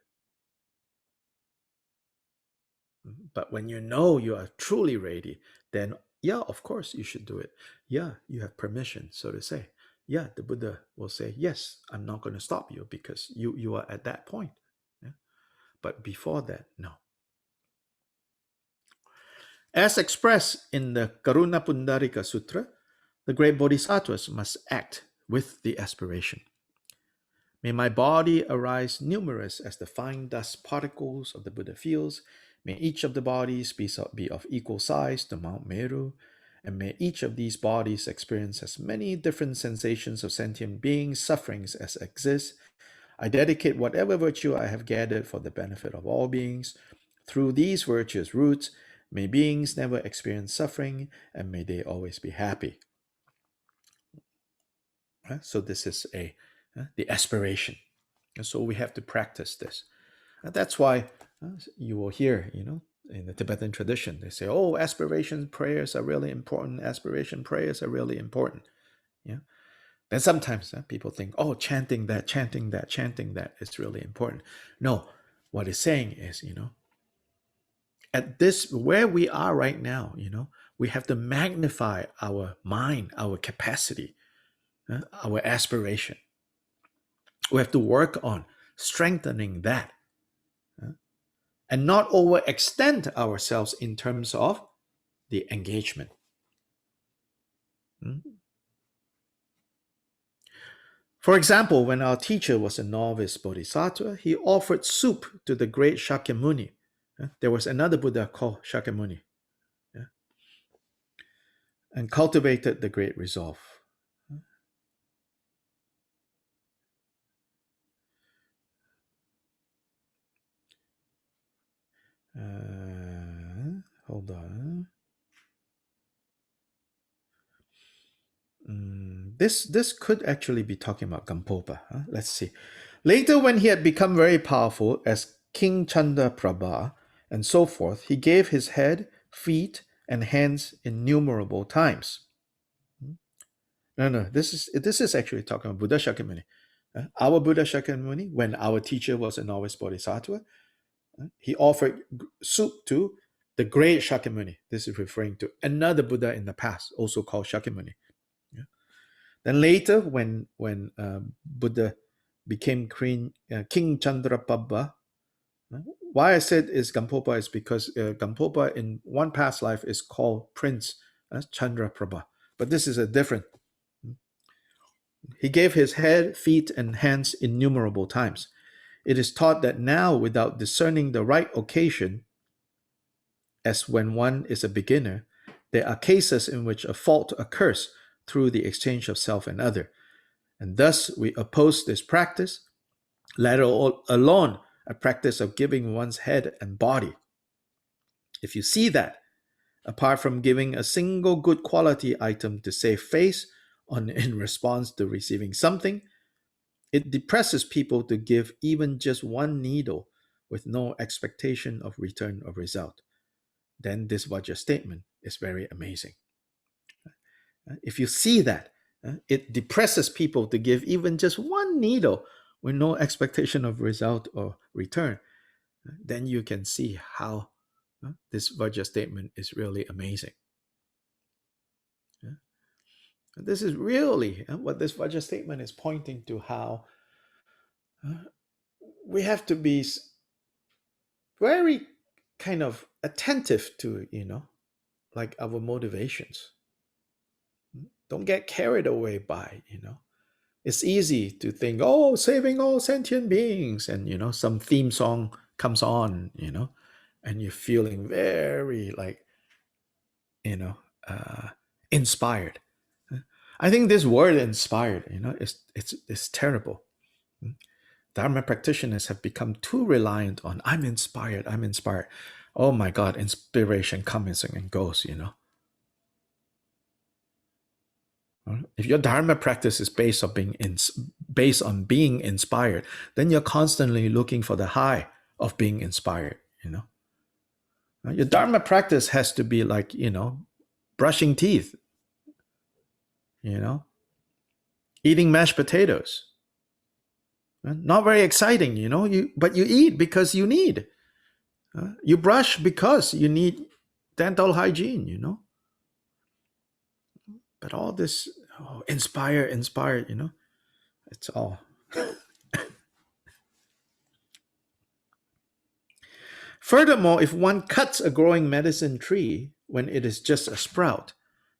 But when you know you are truly ready, then yeah, of course you should do it. Yeah, you have permission, so to say. Yeah, the Buddha will say, yes, I'm not going to stop you because you are at that point. Yeah? But before that, no. As expressed in the Karuna Pundarika Sutra, the great bodhisattvas must act with the aspiration. May my body arise numerous as the fine dust particles of the Buddha fields. May each of the bodies be of equal size to Mount Meru. And may each of these bodies experience as many different sensations of sentient beings, sufferings as exist. I dedicate whatever virtue I have gathered for the benefit of all beings. Through these virtuous roots, may beings never experience suffering, and may they always be happy. So this is the aspiration. And so we have to practice this. And that's why you will hear, in the Tibetan tradition, they say, oh, aspiration prayers are really important. Aspiration prayers are really important. Yeah. Then sometimes people think, oh, chanting that is really important. No, what it's saying is, at this, where we are right now, we have to magnify our mind, our capacity, our aspiration. We have to work on strengthening that, and not overextend ourselves in terms of the engagement. For example, when our teacher was a novice bodhisattva, he offered soup to the great Shakyamuni. There was another Buddha called Shakyamuni, and cultivated the great resolve. Hold on. This could actually be talking about Gampopa. Let's see. Later, when he had become very powerful as King Chandraprabha and so forth, he gave his head, feet, and hands innumerable times. No. This is actually talking about Buddha Shakyamuni. Our Buddha Shakyamuni, when our teacher was a novice bodhisattva, he offered soup to the great Shakyamuni. This is referring to another Buddha in the past, also called Shakyamuni. Then later, when Buddha became King Chandraprabha, why I said is Gampopa is because Gampopa in one past life is called Prince Chandraprabha, but this is a different. He gave his head, feet, and hands innumerable times. It is taught that now, without discerning the right occasion, as when one is a beginner, there are cases in which a fault occurs through the exchange of self and other. And thus we oppose this practice, let alone a practice of giving one's head and body. If you see that, apart from giving a single good quality item to save face in response to receiving something, it depresses people to give even just one needle with no expectation of return or result. Then this Vajra statement is very amazing. If you see that, it depresses people to give even just one needle with no expectation of result or return, then you can see how this Vajra statement is really amazing. This is really what this Vajra statement is pointing to, how we have to be very kind of attentive to, like our motivations. Don't get carried away by, it's easy to think, oh, saving all sentient beings, and some theme song comes on, and you're feeling very like, inspired. I think this word inspired, it's terrible. Dharma practitioners have become too reliant on I'm inspired. Oh my God, inspiration comes and goes, If your Dharma practice is based on being inspired, then you're constantly looking for the high of being inspired, Your Dharma practice has to be like, brushing teeth, eating mashed potatoes. Not very exciting, but you eat because you need. You brush because you need dental hygiene, you know. But all this inspire, you know, it's all. Furthermore, if one cuts a growing medicine tree when it is just a sprout,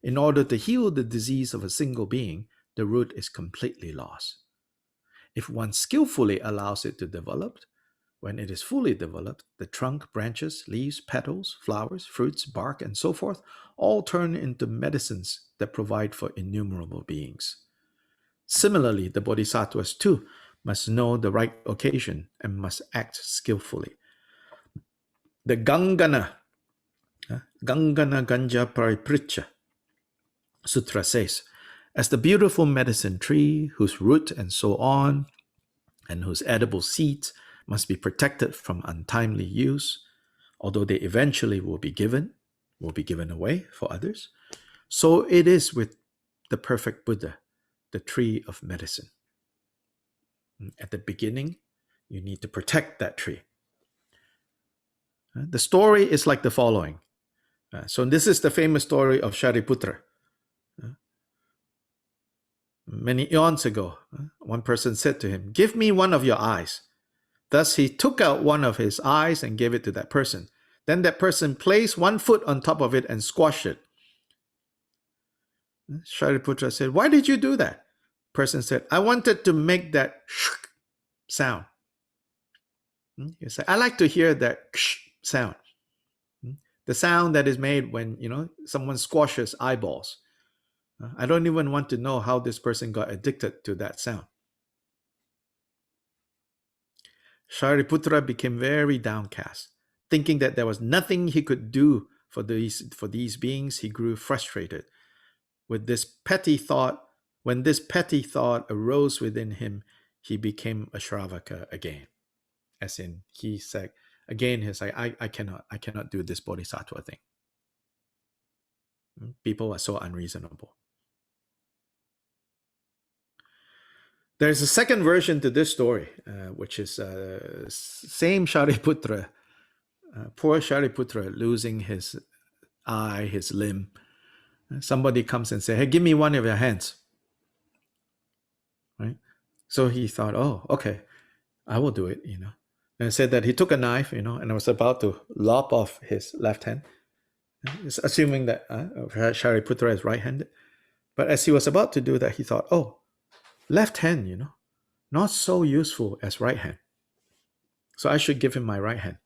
in order to heal the disease of a single being, the root is completely lost. If one skillfully allows it to develop, when it is fully developed, the trunk, branches, leaves, petals, flowers, fruits, bark, and so forth all turn into medicines that provide for innumerable beings. Similarly, the bodhisattvas too must know the right occasion and must act skillfully. The Gangana Ganja Paripricha Sutra says, as the beautiful medicine tree, whose root and so on, and whose edible seeds must be protected from untimely use, although they eventually will be given away for others, so it is with the perfect Buddha, the tree of medicine. At the beginning, you need to protect that tree. The story is like the following. So this is the famous story of Shariputra. Many eons ago, one person said to him, "Give me one of your eyes." Thus he took out one of his eyes and gave it to that person. Then that person placed one foot on top of it and squashed it. Shariputra said, "Why did you do that?" Person said, "I wanted to make that sound." He said, "I like to hear that sound. The sound that is made when, you know, someone squashes eyeballs. I don't even want to know how this person got addicted to that sound." Shariputra became very downcast. Thinking that there was nothing he could do for these beings, he grew frustrated. With this petty thought, when this petty thought arose within him, he became a Shravaka again. As in, he said, again, he's like, I cannot do this bodhisattva thing. People are so unreasonable. There's a second version to this story, which is same Shariputra, poor Shariputra losing his eye, his limb. Somebody comes and says, "Hey, give me one of your hands." Right? So he thought, "Oh, okay, I will do it," you know. And said that he took a knife, you know, and was about to lop off his left hand, assuming that Shariputra is right-handed. But as he was about to do that, he thought, "Oh, left hand, you know, not so useful as right hand. So I should give him my right hand."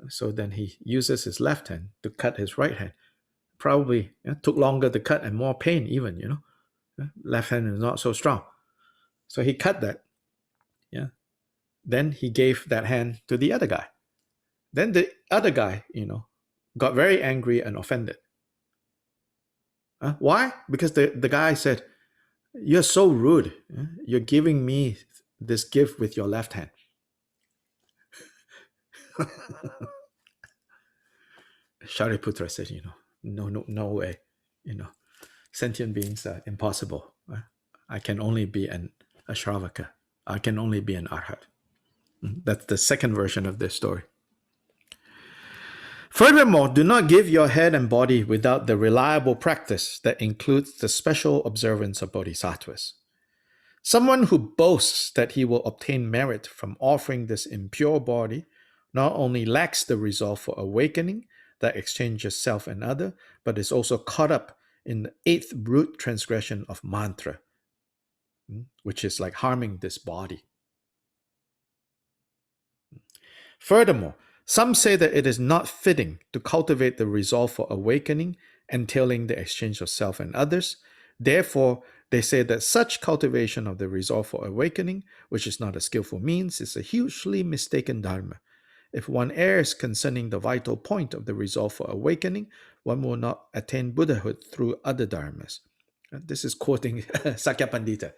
So then he uses his left hand to cut his right hand. Probably took longer to cut and more pain even, you know. Left hand is not so strong. So he cut that. Yeah. Then he gave that hand to the other guy. Then the other guy, you know, got very angry and offended. Why? Because the guy said, "You're so rude. You're giving me this gift with your left hand." Shariputra said, "You know, no way. You know, sentient beings are impossible. I can only be a Shravaka. I can only be an Arhat." That's the second version of this story. Furthermore, do not give your head and body without the reliable practice that includes the special observance of bodhisattvas. Someone who boasts that he will obtain merit from offering this impure body not only lacks the resolve for awakening that exchanges self and other, but is also caught up in the eighth root transgression of mantra, which is like harming this body. Furthermore, some say that it is not fitting to cultivate the resolve for awakening, entailing the exchange of self and others. Therefore, they say that such cultivation of the resolve for awakening, which is not a skillful means, is a hugely mistaken dharma. If one errs concerning the vital point of the resolve for awakening, one will not attain Buddhahood through other dharmas. This is quoting Sakya Pandita.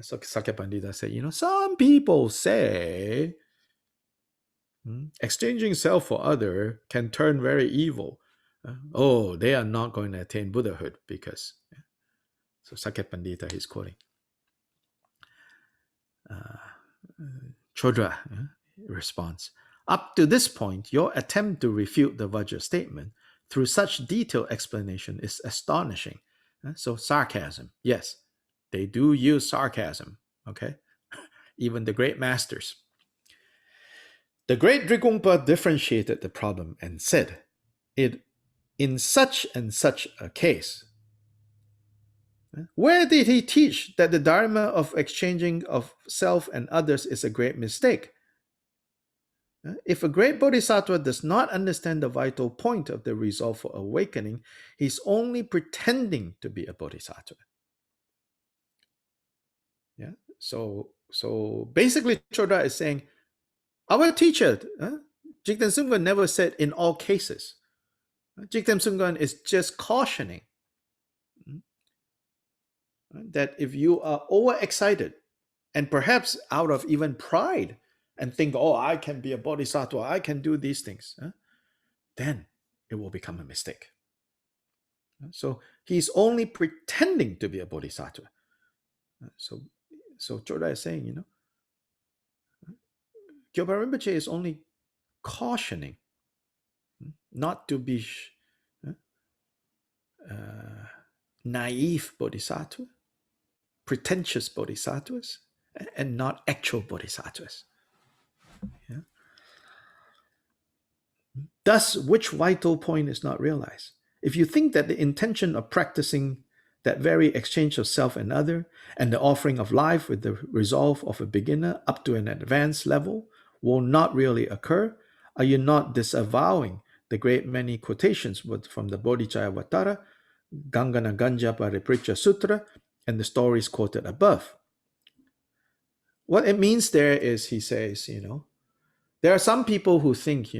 So Sakya Pandita said, you know, some people say exchanging self for other can turn very evil. They are not going to attain Buddhahood because. So Sakya Pandita he's quoting. Chodra responds, Up to this point, your attempt to refute the Vajra statement through such detailed explanation is astonishing. So sarcasm, yes, they do use sarcasm, okay? Even the great masters. The great Drigungpa differentiated the problem and said, "It in such and such a case, where did he teach that the dharma of exchanging of self and others is a great mistake? If a great bodhisattva does not understand the vital point of the resolve for awakening, he's only pretending to be a bodhisattva." Yeah. So basically, Choda is saying, our teacher, Jigten Sungwan, never said in all cases. Jigten Sungwan is just cautioning that if you are overexcited and perhaps out of even pride and think, oh, I can be a bodhisattva, I can do these things, then it will become a mistake. So he's only pretending to be a bodhisattva. So Choda is saying, Kyopa Rinpoche is only cautioning not to be naive bodhisattva, pretentious bodhisattvas, and not actual bodhisattvas. Yeah? Thus, which vital point is not realized? If you think that the intention of practicing that very exchange of self and other, and the offering of life with the resolve of a beginner up to an advanced level will not really occur, are you not disavowing the great many quotations from the Bodhicharyavatara, Gangana Ganja Paripricha Sutra, and the stories quoted above? What it means there is, he says, there are some people who think,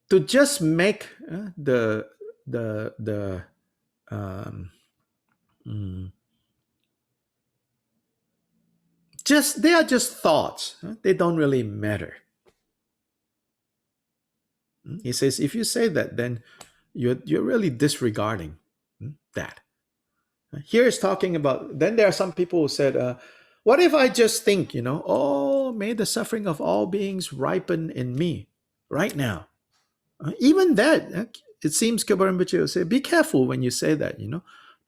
to just make the just they are just thoughts. They don't really matter. He says, if you say that, then you're really disregarding that. Here is talking about. Then there are some people who said, "What if I just think, oh, may the suffering of all beings ripen in me right now." Even that, it seems Kyoba Rinpoche will say, be careful when you say that,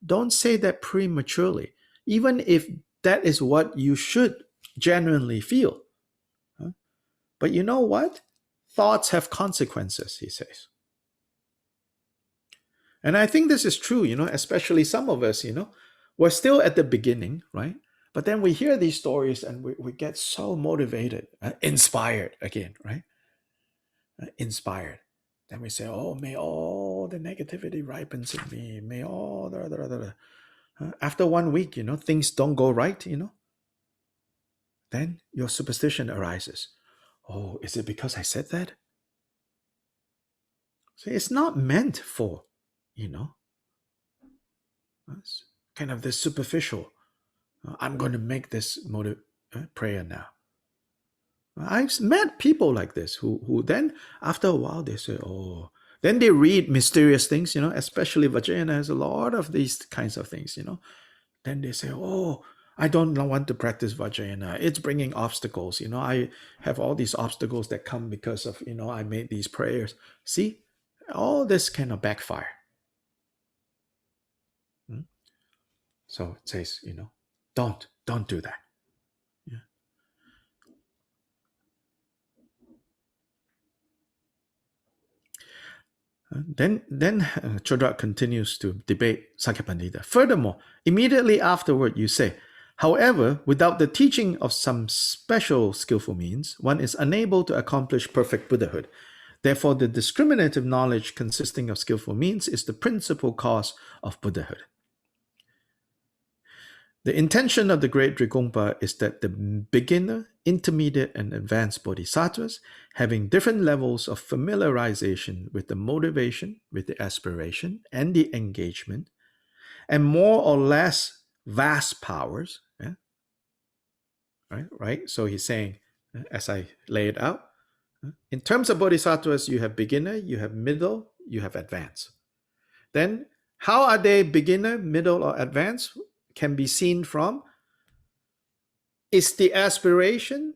Don't say that prematurely, even if that is what you should genuinely feel. But you know what? Thoughts have consequences, he says. And I think this is true, especially some of us, we're still at the beginning, right? But then we hear these stories and we get so motivated, inspired again, right? Inspired. Then we say, oh, may all the negativity ripens in me. May all after 1 week, things don't go right, then your superstition arises. Oh, is it because I said that? So it's not meant for, kind of this superficial. I'm going to make this prayer now. I've met people like this who then, after a while, they say, oh, then they read mysterious things, especially Vajrayana has a lot of these kinds of things, Then they say, oh, I don't want to practice Vajrayana. It's bringing obstacles. I have all these obstacles that come because of, I made these prayers. See, all this kind of backfire. So it says, don't do that. Then Chodrak continues to debate Sakyapandita. Furthermore, immediately afterward, you say, however, without the teaching of some special skillful means, one is unable to accomplish perfect Buddhahood. Therefore, the discriminative knowledge consisting of skillful means is the principal cause of Buddhahood. The intention of the great Drigungpa is that the beginner, intermediate, and advanced bodhisattvas, having different levels of familiarization with the motivation, with the aspiration, and the engagement, and more or less vast powers, right? So he's saying, as I lay it out, in terms of bodhisattvas, you have beginner, you have middle, you have advanced. Then, how are they beginner, middle, or advanced? Can be seen from Is the aspiration,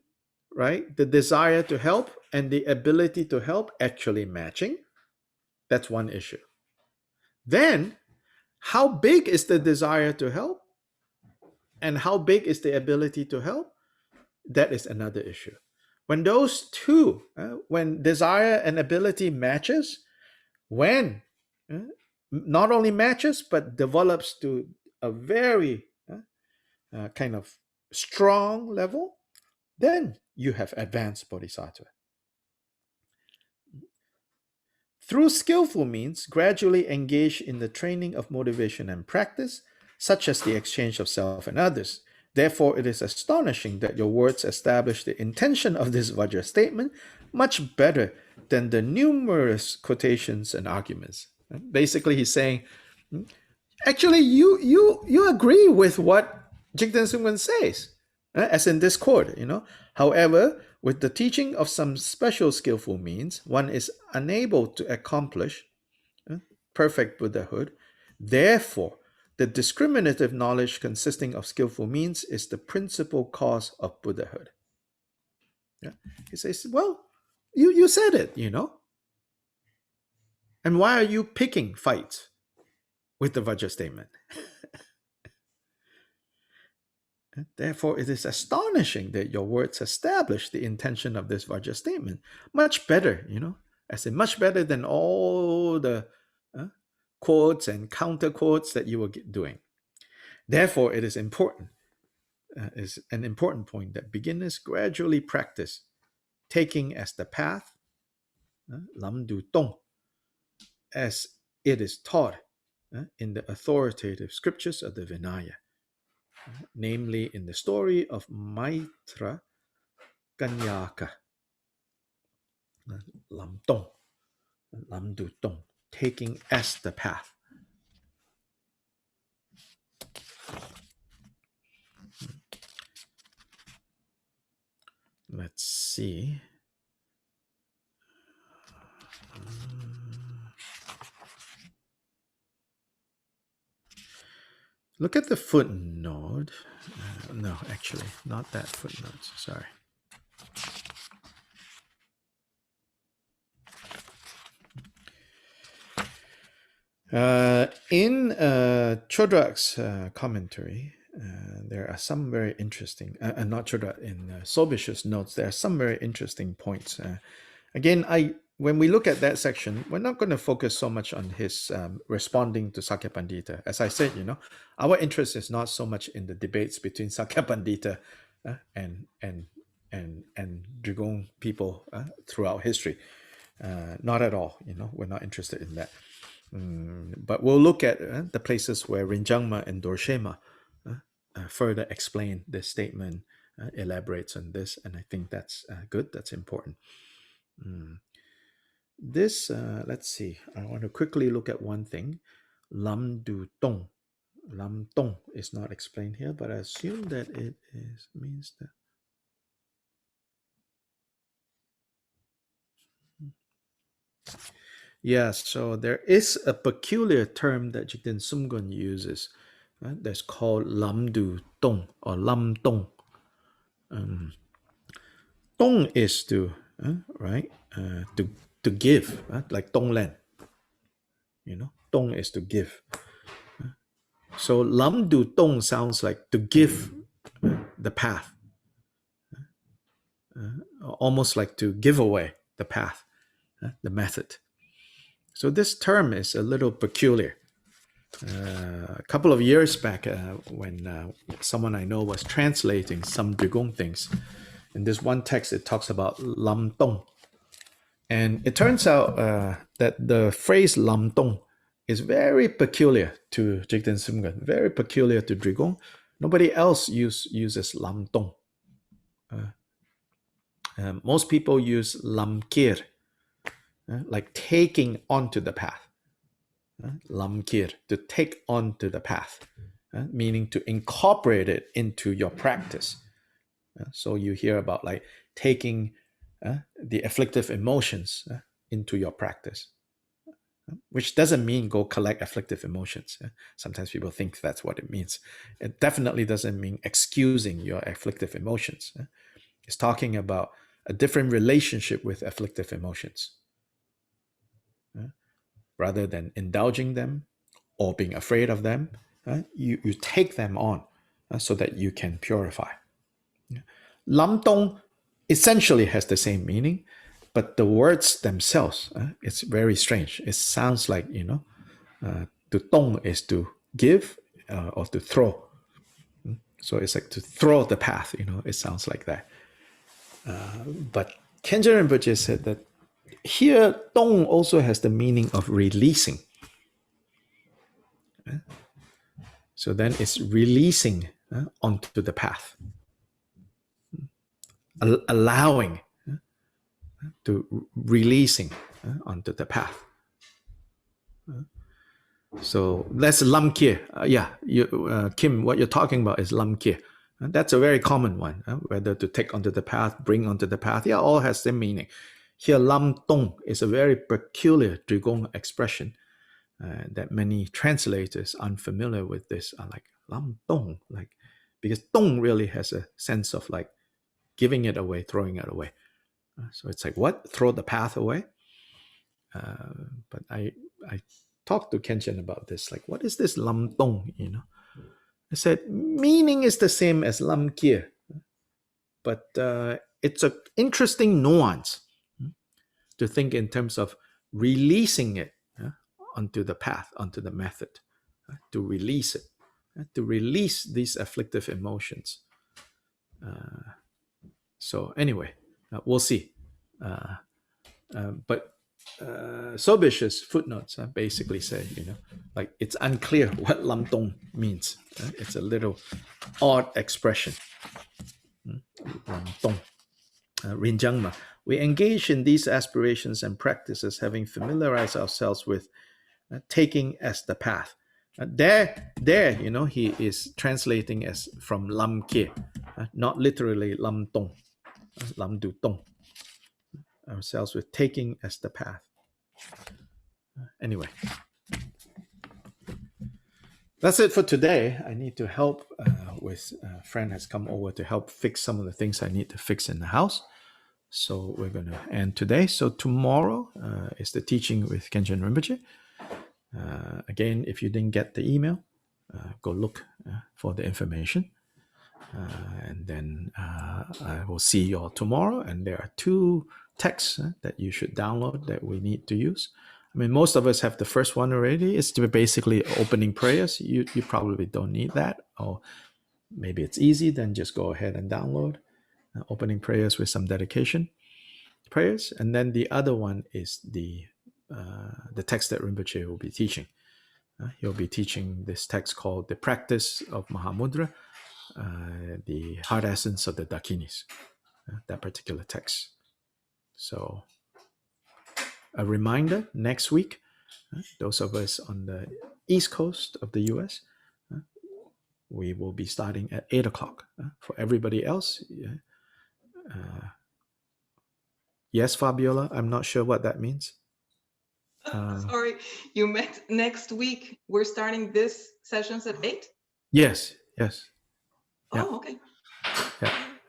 right, the desire to help and the ability to help actually matching? That's one issue. Then, how big is the desire to help and how big is the ability to help? That is another issue. When those two, when desire and ability matches, when not only matches but develops to a very kind of strong level, then you have advanced bodhisattva. Through skillful means, gradually engage in the training of motivation and practice, such as the exchange of self and others. Therefore, it is astonishing that your words establish the intention of this Vajra statement much better than the numerous quotations and arguments. Basically, he's saying, actually, you agree with what Jigten Sungwan says, as in this quote, However, with the teaching of some special skillful means, one is unable to accomplish perfect Buddhahood. Therefore, the discriminative knowledge consisting of skillful means is the principal cause of Buddhahood. Yeah. He says, well, you said it, And why are you picking fights with the Vajra statement? Therefore, it is astonishing that your words establish the intention of this Vajra statement much better, as in much better than all the quotes and counter quotes that you were doing. Therefore, it is important, is an important point that beginners gradually practice taking as the path, lam du tong, as it is taught in the authoritative scriptures of the Vinaya, namely in the story of Maitra Kanyaka, lam tong, lam du tong, taking as the path. Let's see. Look at the footnote. No, actually, not that footnote. Sorry. In Chodrak's commentary, there are some very interesting, not Chodrak, in Sobish's notes, there are some very interesting points. Again, when we look at that section, we're not going to focus so much on his responding to Sakya Pandita. As I said, our interest is not so much in the debates between Sakya Pandita and Drigong people throughout history. Not at all. We're not interested in that. But we'll look at the places where Rinjangma and Dorshema further explain this statement, elaborates on this, and I think that's good. That's important. This, let's see, I want to quickly look at one thing. Lam du tong. Lam tong is not explained here, but I assume that it means that. Yes, so there is a peculiar term that Jigten Sumgon uses that's called lam du tong or lam tong. Tong is to, right, to give, like tong len. Tong is to give. So lam du tong sounds like to give the path, almost like to give away the path, the method. So this term is a little peculiar. A couple of years back, when someone I know was translating some Drigong things, in this one text it talks about lam tong, and it turns out that the phrase lam tong is very peculiar to Jigten Sumgon, very peculiar to Drigong. Nobody else uses lam tong. Most people use lam kir, like taking onto the path. Lam kir, to take onto the path, meaning to incorporate it into your practice. So you hear about like taking the afflictive emotions into your practice. which doesn't mean go collect afflictive emotions. Sometimes people think that's what it means. It definitely doesn't mean excusing your afflictive emotions. It's talking about a different relationship with afflictive emotions. Rather than indulging them or being afraid of them, you take them on so that you can purify. Lam Dong essentially has the same meaning, but the words themselves, it's very strange. It sounds like, to tong is to give or to throw. So it's like to throw the path, it sounds like that. But Khenchen Rinpoche said that here, tong also has the meaning of releasing. So then it's releasing onto the path, allowing to releasing onto the path. So that's lam kia. Kim, what you're talking about is lam kia. That's a very common one. Whether to take onto the path, bring onto the path, all has the meaning. Here, lam tong is a very peculiar Zhigong expression that many translators unfamiliar with this are like lam tong, like because tong really has a sense of like giving it away, throwing it away. So it's like what? Throw the path away. But I talked to Kenshin about this. Like, what is this lam tong? I said meaning is the same as lam kia, but it's an interesting nuance to think in terms of releasing it onto the path, onto the method, to release it, to release these afflictive emotions. So anyway, we'll see. But Sobish's footnotes basically say, like it's unclear what lam tong means. It's a little odd expression. Lam tong. Rinjangma. We engage in these aspirations and practices, having familiarized ourselves with taking as the path. There, he is translating as from lam ke, not literally lam tong, lam du tong. Ourselves with taking as the path. Anyway, that's it for today. I need to help with a friend has come over to help fix some of the things I need to fix in the house. So we're going to end today. So tomorrow is the teaching with Khenchen Rinpoche. Again, if you didn't get the email, go look for the information. And then I will see you all tomorrow. And there are 2 texts that you should download that we need to use. I mean, most of us have the first one already. It's basically opening prayers. You probably don't need that. Or maybe it's easy, then just go ahead and download opening prayers with some dedication prayers. And then the other one is the text that Rinpoche will be teaching. He'll be teaching this text called The Practice of Mahamudra, the heart essence of the Dakinis, that particular text. So a reminder, next week, those of us on the East Coast of the US, we will be starting at 8 o'clock. For everybody else, yes, Fabiola, I'm not sure what that means. Sorry, you meant next week. We're starting this sessions at 8? Yes. Yeah. Oh, okay.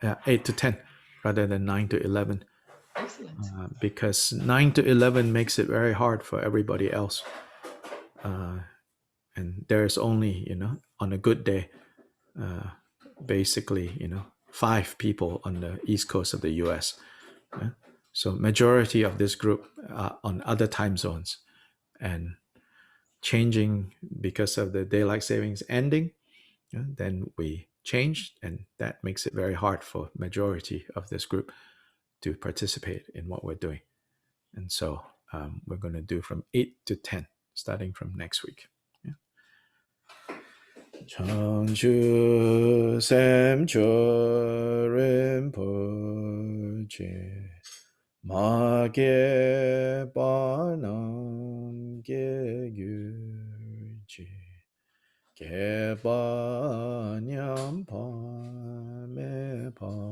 Yeah, 8 to 10 rather than 9 to 11. Excellent. Because 9 to 11 makes it very hard for everybody else. And there's only, on a good day, basically, 5 people on the East Coast of the US. So majority of this group are on other time zones, and changing because of the daylight savings ending, then we changed, and that makes it very hard for majority of this group to participate in what we're doing. And so we're going to do from 8 to 10 starting from next week. Changchu Sem Cho Rinpoche Ma Ge Ba Nam Ge Gu Chi Ge Ba Nyam Pa Me Pa